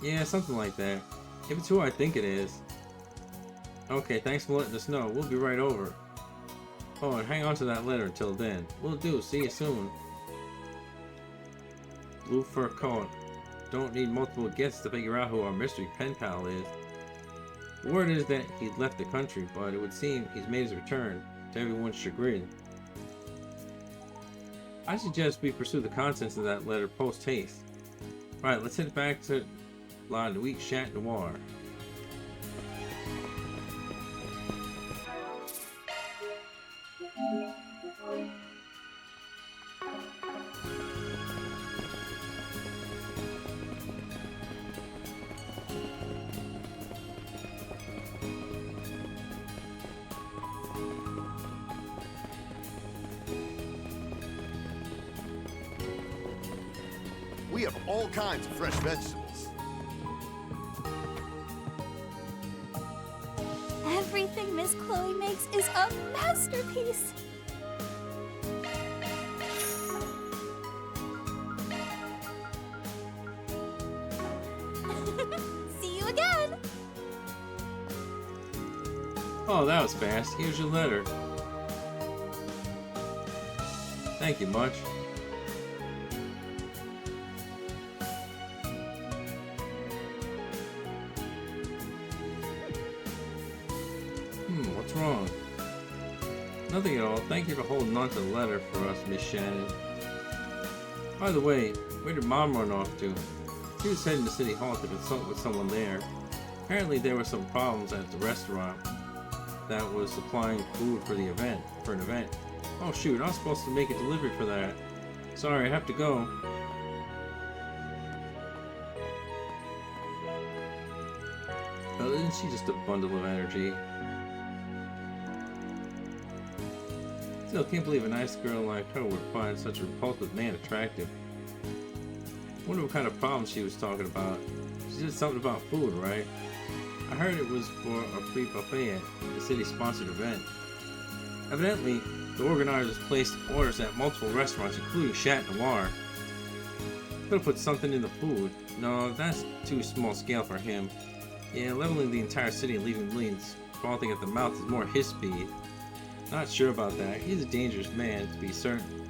Yeah, something like that. If it's who I think it is. Okay, thanks for letting us know. We'll be right over. Oh, and hang on to that letter until then. Will do. See you soon. Blue fur coat. Don't need multiple guesses to figure out who our mystery pen pal is. The word is that he'd left the country, but it would seem he's made his return, to everyone's chagrin. I suggest we pursue the contents of that letter post-haste. Alright, let's head back to La Nuit Chat Noir. We have all kinds of fresh vegetables. Everything Miss Chloe makes is a masterpiece. See you again. Oh, that was fast. Here's your letter. Thank you much. What's wrong? Nothing at all. Thank you for holding on to the letter for us, Miss Shannon. By the way, where did Mom run off to? She was heading to City Hall to consult with someone there. Apparently there were some problems at the restaurant that was supplying food for an event. Oh shoot, I was supposed to make a delivery for that. Sorry, I have to go. Oh, isn't she just a bundle of energy? Still, can't believe a nice girl like her would find such a repulsive man attractive. Wonder what kind of problems she was talking about. She said something about food, right? I heard it was for a free buffet at the city-sponsored event. Evidently, the organizers placed orders at multiple restaurants, including Chat Noir. Could have put something in the food. No, that's too small scale for him. Yeah, leveling the entire city and leaving millions frothing at the mouth is more his speed. Not sure about that. He's a dangerous man, to be certain.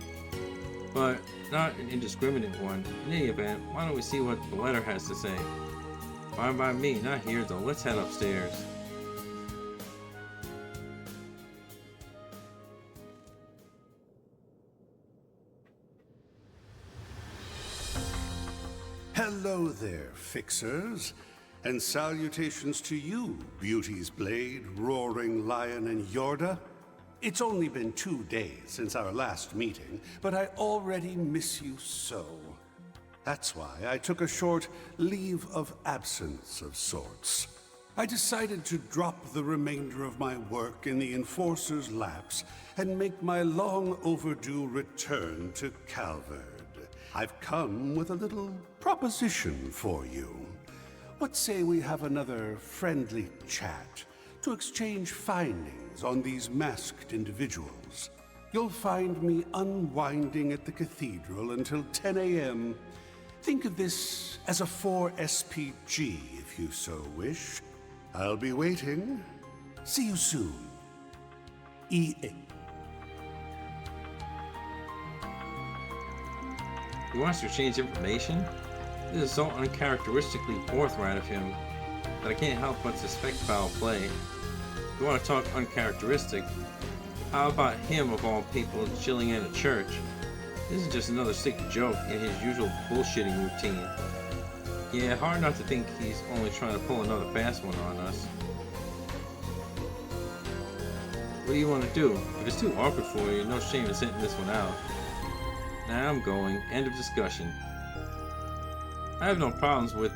But not an indiscriminate one. In any event, why don't we see what the letter has to say? Fine by me, not here though. Let's head upstairs. Hello there, fixers. And salutations to you, Beauty's Blade, Roaring Lion, and Yorda. It's only been 2 days since our last meeting, but I already miss you so. That's why I took a short leave of absence of sorts. I decided to drop the remainder of my work in the Enforcer's laps and make my long overdue return to Calvard. I've come with a little proposition for you. What say we have another friendly chat to exchange findings on these masked individuals? You'll find me unwinding at the cathedral until 10 a.m. Think of this as a 4 SPG if you so wish. I'll be waiting. See you soon. EA. He wants to exchange information? This is so uncharacteristically forthright of him that I can't help but suspect foul play. If you want to talk uncharacteristic, how about him of all people chilling in a church? This is just another sick joke in his usual bullshitting routine. Yeah, hard not to think he's only trying to pull another fast one on us. What do you want to do? If it's too awkward for you, no shame in sitting this one out. Now I'm going. End of discussion. I have no problems with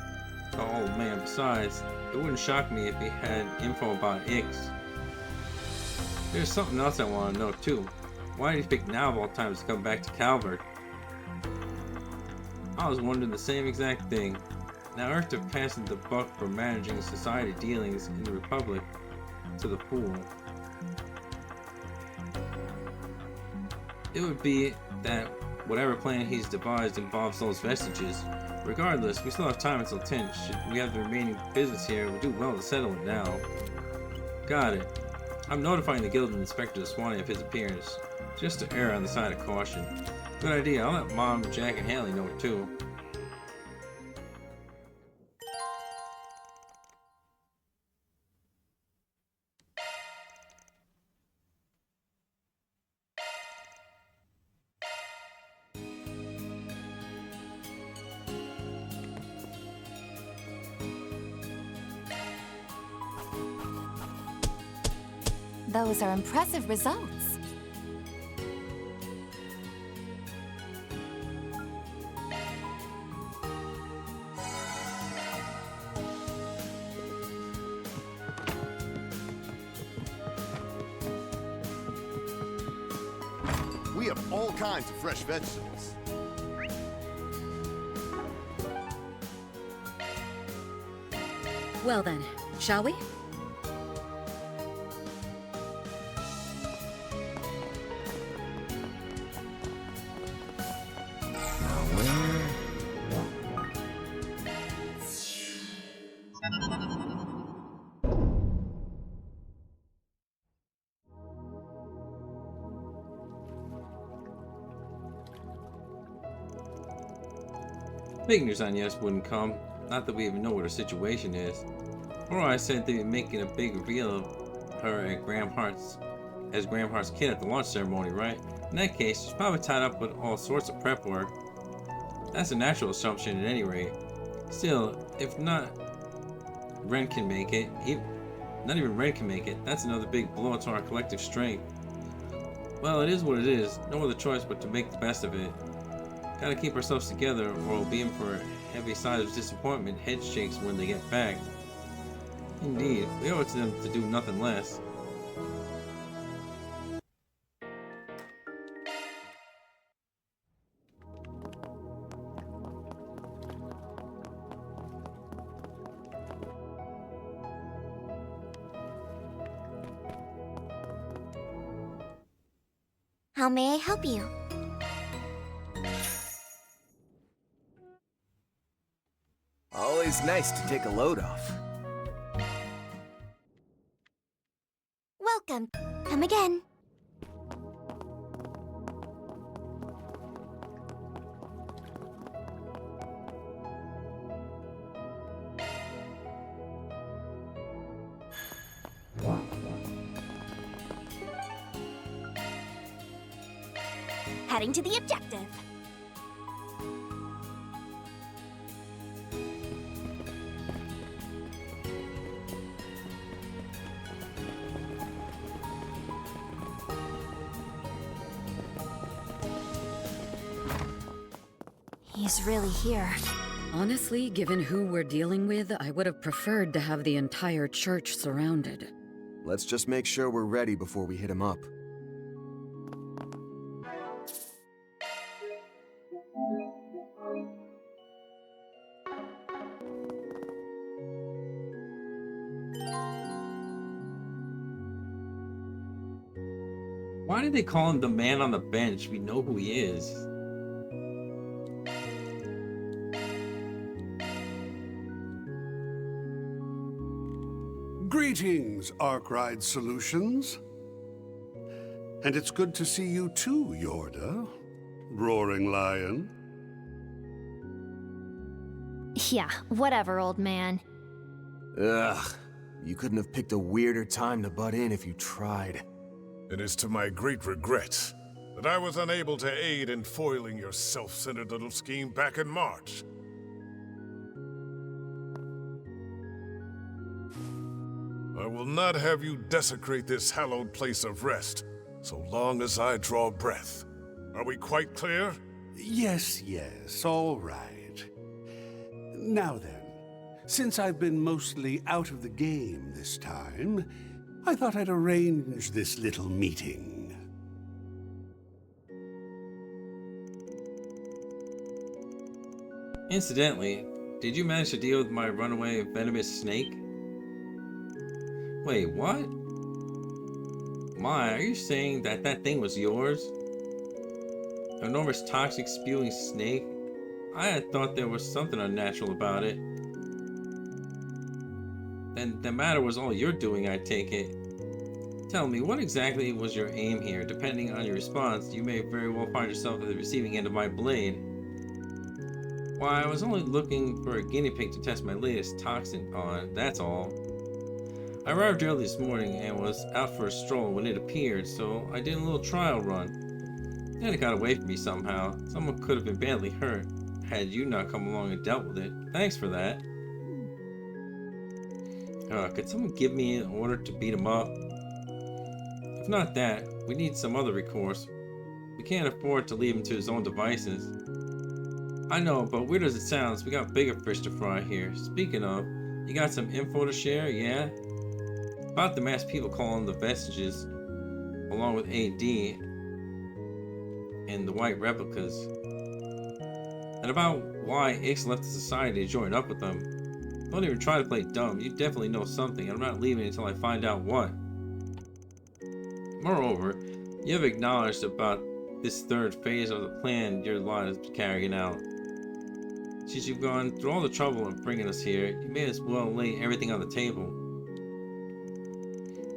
the old man. Besides, it wouldn't shock me if he had info about Ix. There's something else I want to know too. Why did he pick now of all times to come back to Calvard? I was wondering the same exact thing. Now Earth are passing the buck for managing society dealings in the Republic to the pool. It would be that whatever plan he's devised involves those vestiges. Regardless, we still have time until 10. Should we have the remaining business here, we'll do well to settle it now. Got it. I'm notifying the Guild and Inspector Swanee of his appearance, just to err on the side of caution. Good idea. I'll let Mom, Jack, and Haley know it too. Those are impressive results. We have all kinds of fresh vegetables. Well then, shall we? Big news on Yes wouldn't come. Not that we even know what her situation is. Or I said they'd be making a big reveal of her at as Graham Hart's kid at the launch ceremony, right? In that case, she's probably tied up with all sorts of prep work. That's a natural assumption at any rate. Still, if not Ren can make it, not even Ren can make it, that's another big blow to our collective strength. Well, it is what it is. No other choice but to make the best of it. Gotta keep ourselves together or we'll be in for heavy sighs of disappointment, head shakes when they get back. Indeed, we owe it to them to do nothing less. How may I help you? Always nice to take a load off. Welcome. Come again. Heading to the objective. He's really here. Honestly, given who we're dealing with, I would have preferred to have the entire church surrounded. Let's just make sure we're ready before we hit him up. Why did they call him the man on the bench? We know who he is. Greetings, Arkride Solutions. And it's good to see you too, Yorda. Roaring Lion. Yeah, whatever, old man. Ugh. You couldn't have picked a weirder time to butt in if you tried. It is to my great regret that I was unable to aid in foiling your self-centered little scheme back in March. I will not have you desecrate this hallowed place of rest, so long as I draw breath. Are we quite clear? Yes, all right. Now then, since I've been mostly out of the game this time, I thought I'd arrange this little meeting. Incidentally, did you manage to deal with my runaway venomous snake? Wait, what? My, are you saying that that thing was yours? An enormous toxic spewing snake? I had thought there was something unnatural about it. Then the matter was all you're doing, I take it. Tell me, what exactly was your aim here? Depending on your response, you may very well find yourself at the receiving end of my blade. Why, I was only looking for a guinea pig to test my latest toxin on, that's all. I arrived early this morning and was out for a stroll when it appeared, so I did a little trial run. Then it got away from me somehow. Someone could have been badly hurt had you not come along and dealt with it. Thanks for that. Could someone give me an order to beat him up? If not that, we need some other recourse. We can't afford to leave him to his own devices. I know, but weird as it sounds, we got bigger fish to fry here. Speaking of, you got some info to share, yeah? About the mass people calling the Vestiges, along with AD and the White Replicas. And about why Ix left the society to join up with them. Don't even try to play dumb, you definitely know something, and I'm not leaving until I find out what. Moreover, you have acknowledged about this third phase of the plan your lot is carrying out. Since you've gone through all the trouble of bringing us here, you may as well lay everything on the table.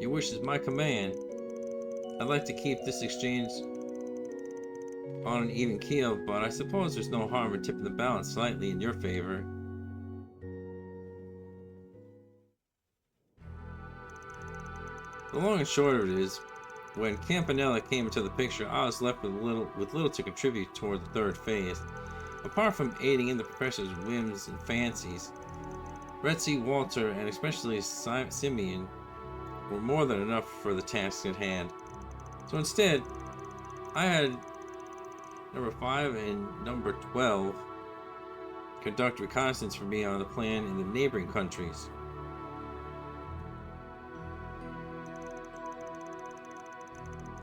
Your wish is my command. I'd like to keep this exchange on an even keel, but I suppose there's no harm in tipping the balance slightly in your favor. The long and short of it is, when Campanella came into the picture, I was left with little to contribute toward the third phase. Apart from aiding in the professor's whims and fancies, Retzi, Walter, and especially Simeon were more than enough for the task at hand. So instead, I had number 5 and number 12 conduct reconnaissance for me on the plan in the neighboring countries.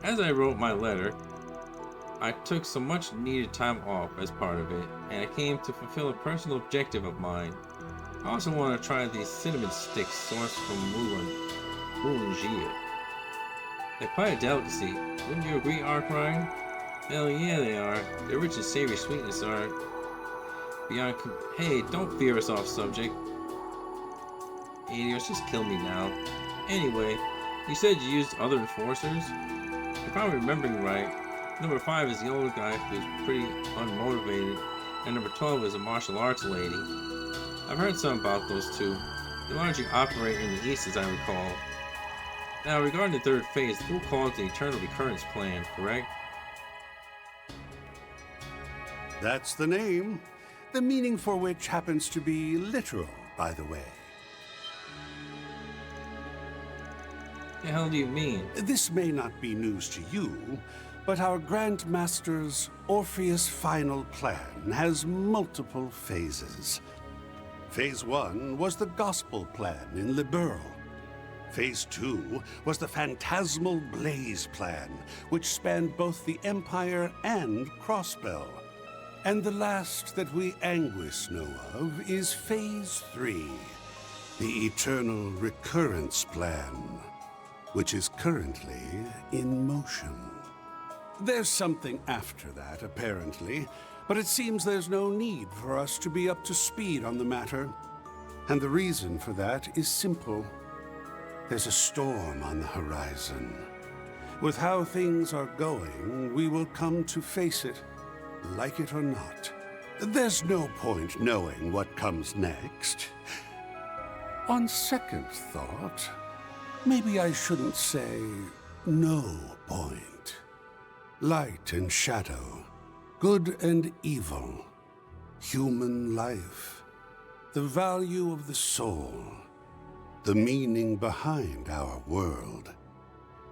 As I wrote my letter, I took some much needed time off as part of it, and I came to fulfill a personal objective of mine. I also want to try these cinnamon sticks sourced from Moulingir. They're quite a delicacy. Wouldn't you agree, Arkwright? Hell yeah, they are. Their rich and savory sweetness are beyond. Hey, don't veer us off subject. Adios, just kill me now. Anyway, you said you used other enforcers? If I'm remembering right, number 5 is the old guy who's pretty unmotivated, and number 12 is a martial arts lady. I've heard some about those two. They largely operate in the East, as I recall. Now, regarding the third phase, the group calls the Eternal Recurrence Plan, correct? That's the name, the meaning for which happens to be literal, by the way. The hell do you mean? This may not be news to you, but our Grand Master's Orpheus Final Plan has multiple phases. Phase 1 was the Gospel Plan in Liberl. Phase 2 was the Phantasmal Blaze Plan, which spanned both the Empire and Crossbell. And the last that we Anguis know of is Phase 3, the Eternal Recurrence Plan, which is currently in motion. There's something after that, apparently, but it seems there's no need for us to be up to speed on the matter. And the reason for that is simple. There's a storm on the horizon. With how things are going, we will come to face it, like it or not. There's no point knowing what comes next. On second thought, maybe I shouldn't say no point. Light and shadow, good and evil, human life, the value of the soul, the meaning behind our world,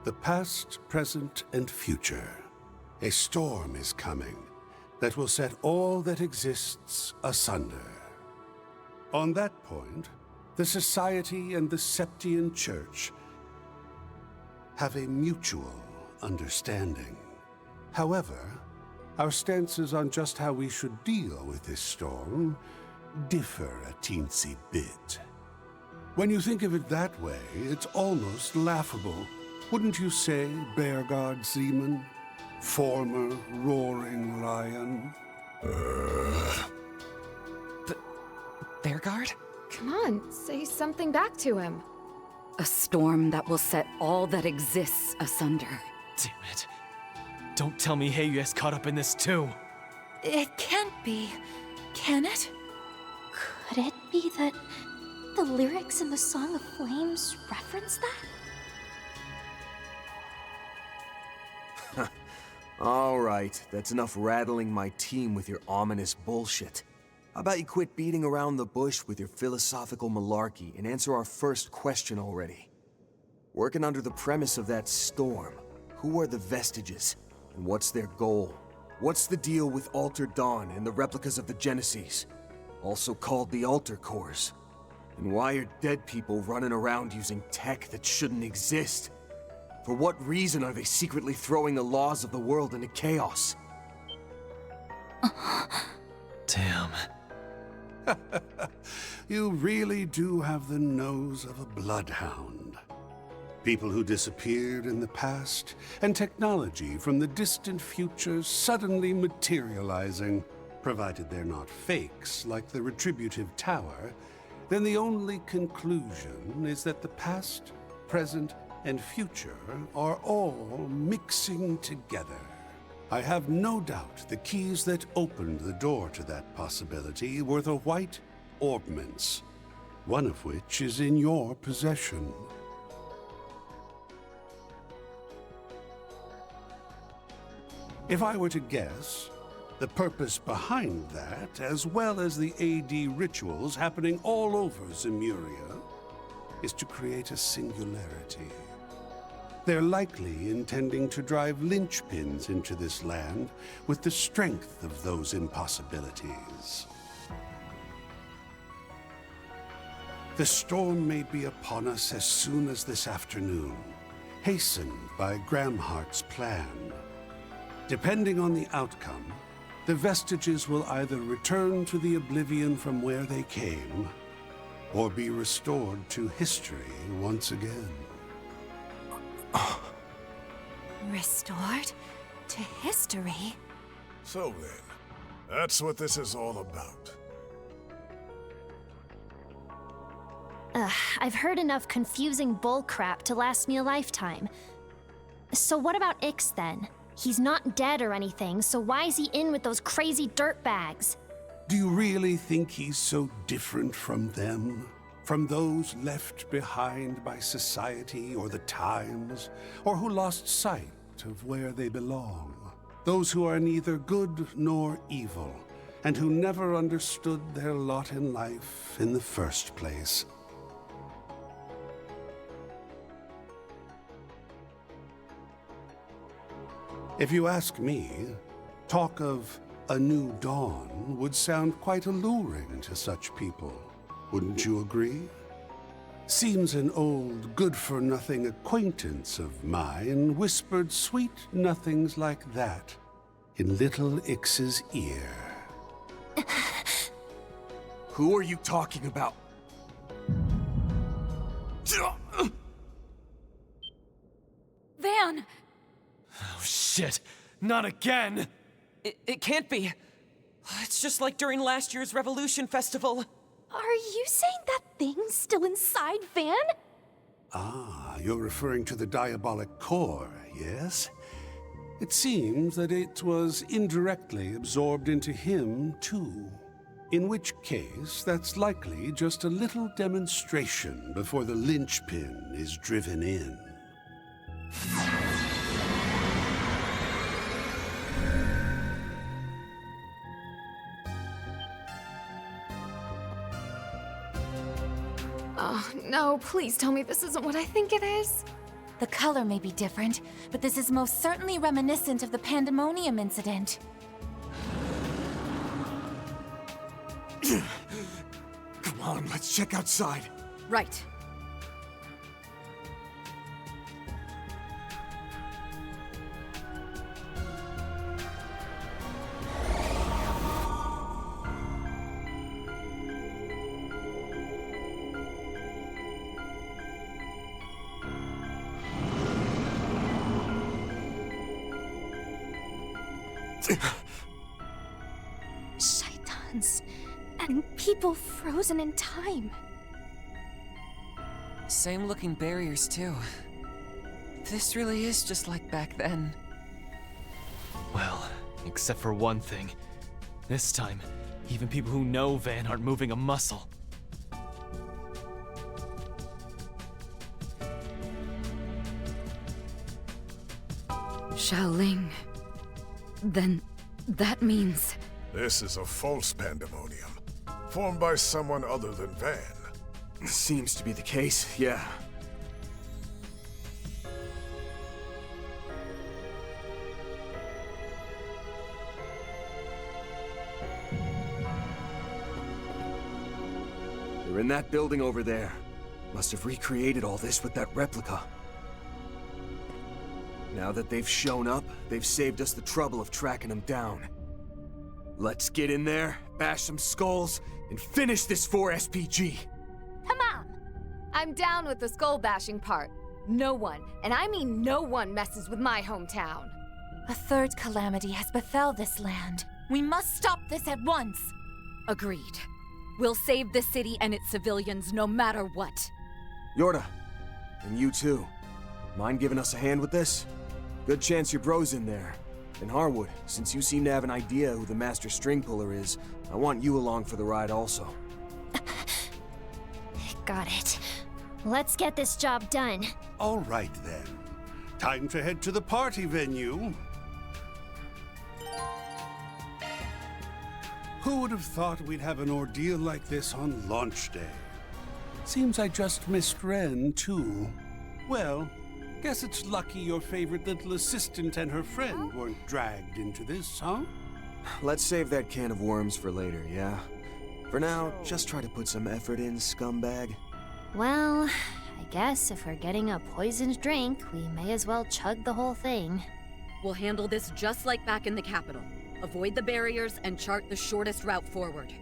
the past, present, and future. A storm is coming that will set all that exists asunder. On that point, the Society and the Septian Church have a mutual understanding. However, our stances on just how we should deal with this storm differ a teensy bit. When you think of it that way, it's almost laughable. Wouldn't you say, Bearguard Seaman? Former roaring lion? Bearguard? Come on, say something back to him. A storm that will set all that exists asunder. Damn it. Don't tell me Heyu is caught up in this too. It can't be, can it? Could it be that the lyrics in the Song of Flames reference that? Alright, that's enough rattling my team with your ominous bullshit. How about you quit beating around the bush with your philosophical malarkey and answer our first question already? Working under the premise of that storm, who are the Vestiges, and what's their goal? What's the deal with Alter Dawn and the replicas of the Genesis, also called the Alter Cores? And why are dead people running around using tech that shouldn't exist? For what reason are they secretly throwing the laws of the world into chaos? Damn. You really do have the nose of a bloodhound. People who disappeared in the past, and technology from the distant future suddenly materializing. Provided they're not fakes like the Retributive Tower, then the only conclusion is that the past, present, and future are all mixing together. I have no doubt the keys that opened the door to that possibility were the white orbments, one of which is in your possession. If I were to guess, the purpose behind that, as well as the AD rituals happening all over Zemuria, is to create a singularity. They're likely intending to drive linchpins into this land with the strength of those impossibilities. The storm may be upon us as soon as this afternoon, hastened by Gramhart's plan. Depending on the outcome, the vestiges will either return to the oblivion from where they came, or be restored to history once again. Restored to history? So then, that's what this is all about. I've heard enough confusing bullcrap to last me a lifetime. So what about Ix then? He's not dead or anything, so why is he in with those crazy dirtbags? Do you really think he's so different from them? From those left behind by society or the times, or who lost sight of where they belong? Those who are neither good nor evil, and who never understood their lot in life in the first place. If you ask me, talk of a new dawn would sound quite alluring to such people. Wouldn't you agree? Seems an old, good-for-nothing acquaintance of mine whispered sweet nothings like that in little Ix's ear. Who are you talking about? Van! Oh, shit. Not again! It can't be. It's just like during last year's Revolution Festival. Are you saying that thing's still inside Van? Ah, you're referring to the diabolic core, yes? It seems that it was indirectly absorbed into him, too. In which case, that's likely just a little demonstration before the linchpin is driven in. Oh, no, please tell me this isn't what I think it is. The color may be different, but this is most certainly reminiscent of the Pandemonium incident. Come on, let's check outside. Right. Shaitans. And people frozen in time. Same looking barriers, too. This really is just like back then. Well, except for one thing. This time, even people who know Van aren't moving a muscle. Xiaoling. Then that means... This is a false pandemonium, formed by someone other than Van. Seems to be the case, yeah. They're in that building over there. Must have recreated all this with that replica. Now that they've shown up, they've saved us the trouble of tracking them down. Let's get in there, bash some skulls, and finish this 4SPG. Come on! I'm down with the skull bashing part. No one, and I mean no one, messes with my hometown. A third calamity has befell this land. We must stop this at once. Agreed. We'll save the city and its civilians no matter what. Yorda, and you too. Mind giving us a hand with this? Good chance your bro's in there. And Harwood, since you seem to have an idea who the master string puller is, I want you along for the ride also. Got it. Let's get this job done. All right then. Time to head to the party venue. Who would have thought we'd have an ordeal like this on launch day? Seems I just missed Ren, too. Well, guess it's lucky your favorite little assistant and her friend weren't dragged into this, huh? Let's save that can of worms for later, yeah? For now, just try to put some effort in, scumbag. Well, I guess if we're getting a poisoned drink, we may as well chug the whole thing. We'll handle this just like back in the capital. Avoid the barriers and chart the shortest route forward.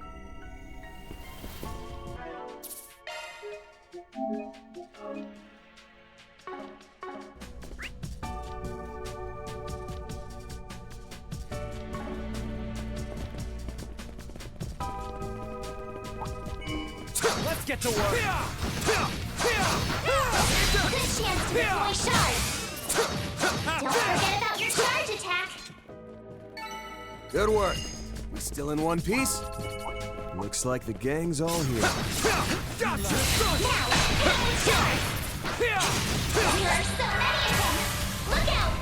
Let's get to work. Good chance to deploy shards. Don't forget about your charge attack. Good work. We still in one piece? Looks like the gang's all here. Gotcha! Now, hit with shards. There are so many of them. Look out!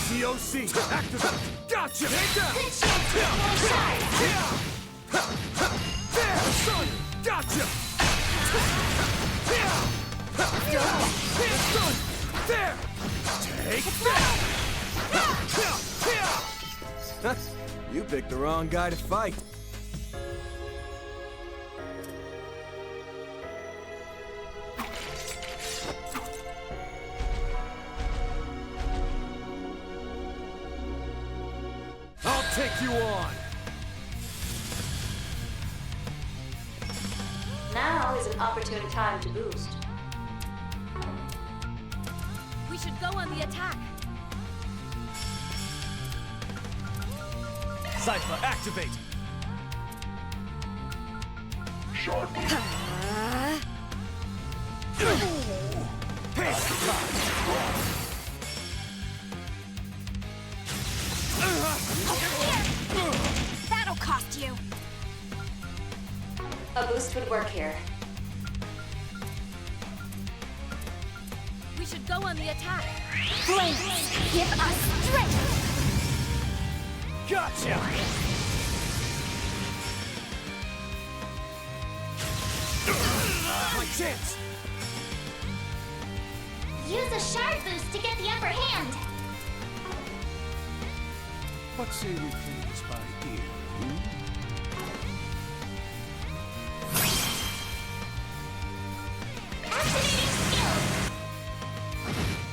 COC, activate. Gotcha. Good chance to deploy shards. There, son. Gotcha. Son. There. Take that. You picked the wrong guy to fight. I'll take you on. Now is an opportune time to boost. We should go on the attack. Cypher, activate. Sharp. That'll cost you. A boost would work here. We should go on the attack. Flames, give us strength. Gotcha. My chance. Use a shard boost to get the upper hand. What say we play this by ear? Activating skills.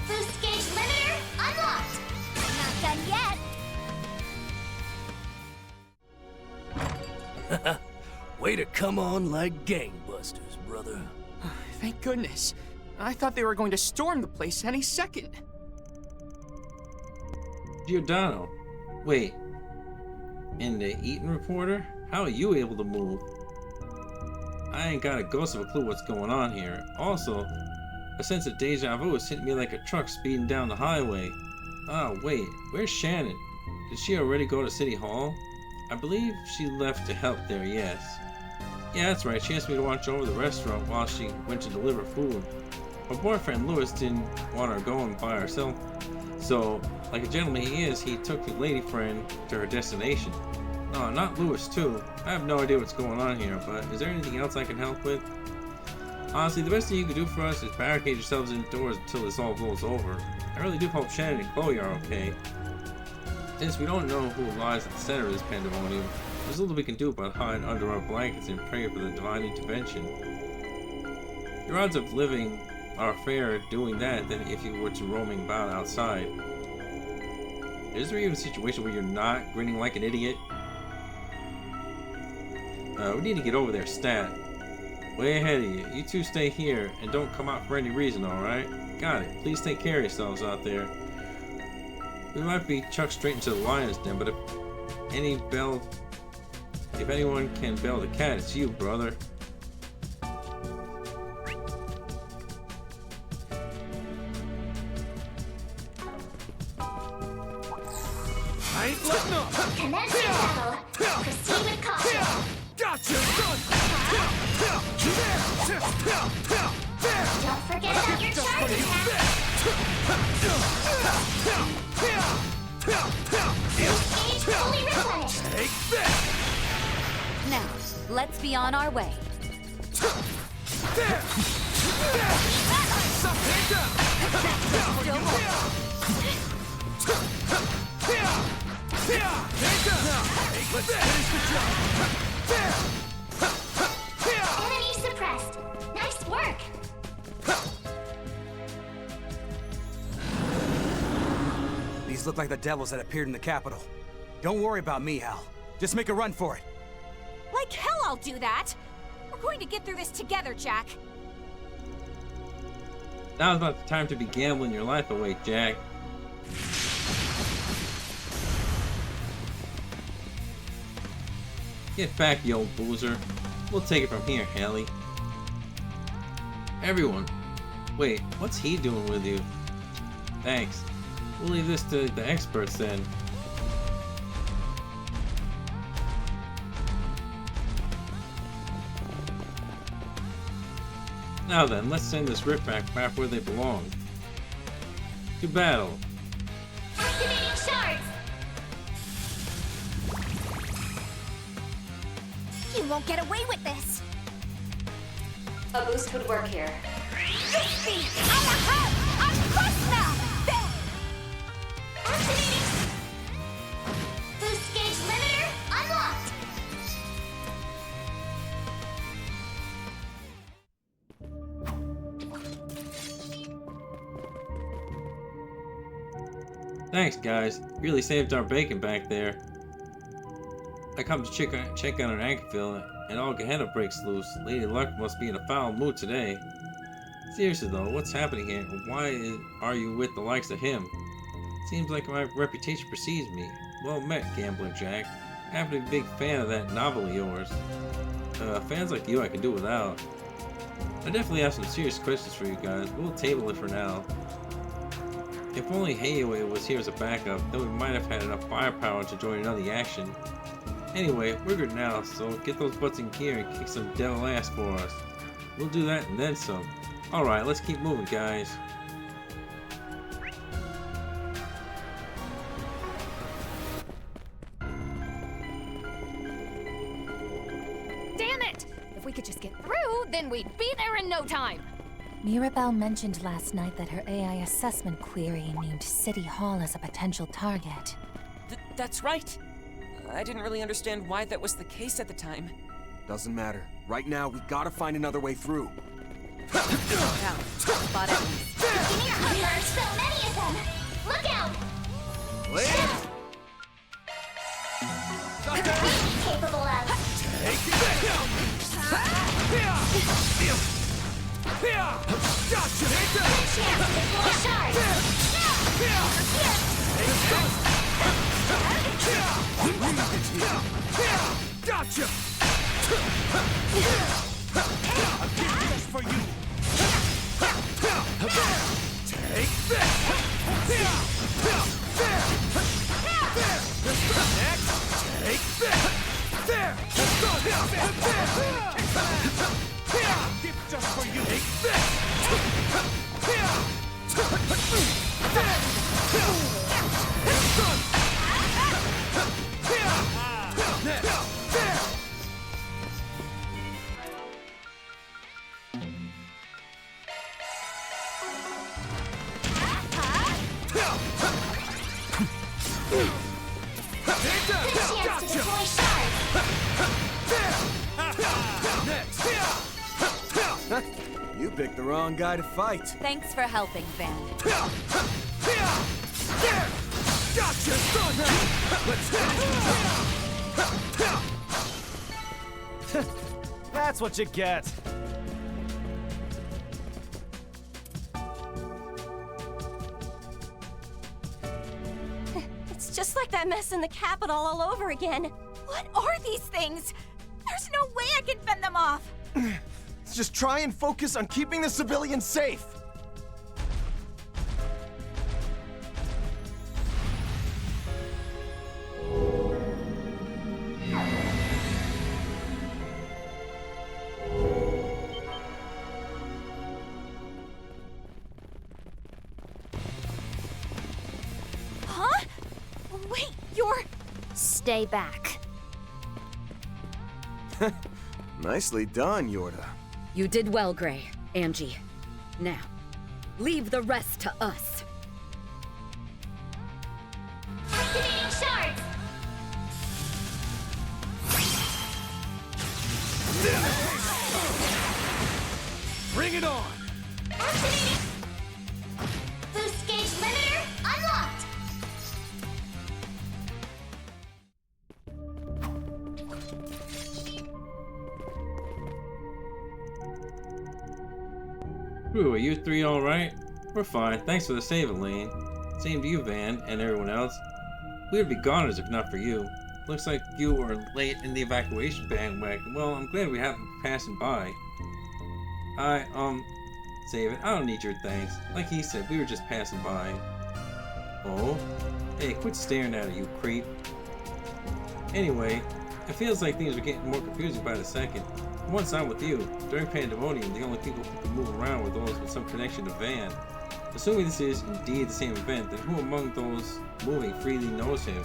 Boost gauge limiter unlocked. Not done yet. Way to come on like gangbusters, brother. Thank goodness. I thought they were going to storm the place any second. Giordano. Wait. And the Eaton reporter? How are you able to move? I ain't got a ghost of a clue what's going on here. Also, a sense of deja vu has hit me like a truck speeding down the highway. Oh, wait. Where's Shannon? Did she already go to City Hall? I believe she left to help there, yes. Yeah, that's right. She asked me to watch over the restaurant while she went to deliver food. Her boyfriend Lewis didn't want her going by herself. So, like a gentleman he is, he took his lady friend to her destination. No, not Lewis too. I have no idea what's going on here, but is there anything else I can help with? Honestly, the best thing you can do for us is barricade yourselves indoors until this all blows over. I really do hope Shannon and Chloe are okay. Since we don't know who lies at the center of this pandemonium, there's little we can do but hide under our blankets and pray for the divine intervention. Your odds of living are fairer doing that than if you were to roaming about outside. Is there even a situation where you're not grinning like an idiot? We need to get over there, stat. Way ahead of you. You two stay here and don't come out for any reason, alright? Got it. Please take care of yourselves out there. We might be chucked straight into the lion's den, but if anyone can bail the cat, it's you, brother. I ain't letting up. Commence your battle. Proceed with caution. Gotcha, son. Don't forget about your charge attack. Gauge fully replenished. Take this! Now, let's be on our way. There! Let's finish the job! Enemy suppressed. Nice work. These look like the devils that appeared in the capital. Don't worry about me, Hal. Just make a run for it. Like hell I'll do that! We're going to get through this together, Jack. Now's not the time to be gambling your life away, Jack. Get back, you old boozer. We'll take it from here, Haley. Everyone. Wait, what's he doing with you? Thanks. We'll leave this to the experts then. Now then, let's send this Ripback back where they belong. To battle. Activating shards. You won't get away with this! A boost would work here. Crispy! I'm Activating. Boost gauge limiter unlocked. Thanks, guys. Really saved our bacon back there. I come to check on our Anchorville, and all Gehenna breaks loose. Lady Luck must be in a foul mood today. Seriously though, what's happening here? Why are you with the likes of him? Seems like my reputation precedes me. Well met, Gambler Jack. I happen to be a big fan of that novel of yours. Fans like you I could do without. I definitely have some serious questions for you guys. We'll table it for now. If only Heiue was here as a backup, then we might have had enough firepower to join in on the action. Anyway, we're good now, so get those butts in gear and kick some devil ass for us. We'll do that and then some. Alright, let's keep moving, guys. Damn it! If we could just get through, then we'd be there in no time. Mirabelle mentioned last night that her AI assessment query named City Hall as a potential target. That's right. I didn't really understand why that was the case at the time. Doesn't matter. Right now, we gotta find another way through. Down. Spot enemies. There's so many of them. Look out. Capable of. Gotcha! I'll give this for you! Take this! Next! Take this! There! Give just for you! Take this! You picked the wrong guy to fight. Thanks for helping, Van. Gotcha, son! Let's That's what you get. It's just like that mess in the Capitol all over again. What are these things? There's no way I can fend them off. Just try and focus on keeping the civilians safe. day back. Nicely done, Yorda. You did well, Gray. Angie. Now, leave the rest to us. Activating shards! Bring it on! Activating! Boost gauge limiter unlocked! Ooh, are you three alright? We're fine. Thanks for the save, Elaine. Same to you, Van, and everyone else. We would be goners if not for you. Looks like you were late in the evacuation bandwagon. Well, I'm glad we happened passing by. Save it. I don't need your thanks. Like he said, we were just passing by. Oh? Hey, quit staring at it, you creep. Anyway, it feels like things are getting more confusing by the second. Once I'm with you, during Pandemonium, the only people who can move around were those with some connection to Van. Assuming this is indeed the same event, then who among those moving freely knows him?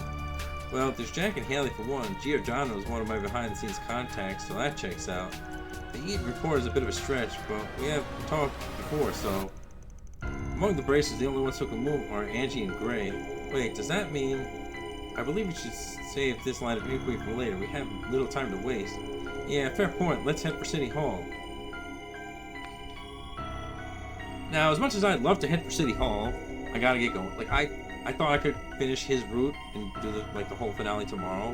Well, there's Jack and Haley for one. Giordano is one of my behind-the-scenes contacts, so that checks out. The Eat report is a bit of a stretch, but we have talked before, so... Among the Bracers, the only ones who can move are Angie and Gray. Wait, does that mean... I believe we should save this line of inquiry for later. We have little time to waste. Yeah, fair point. Let's head for City Hall. Now, as much as I'd love to head for City Hall, I gotta get going. Like, I thought I could finish his route and do the whole finale tomorrow,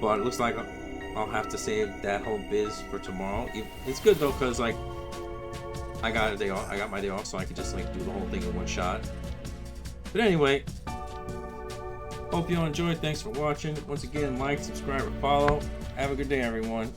but it looks like I'll have to save that whole biz for tomorrow. It's good though, cause like I got a day off. I got my day off, so I could just like do the whole thing in one shot. But anyway, hope you all enjoyed. Thanks for watching. Once again, like, subscribe, or follow. Have a good day, everyone.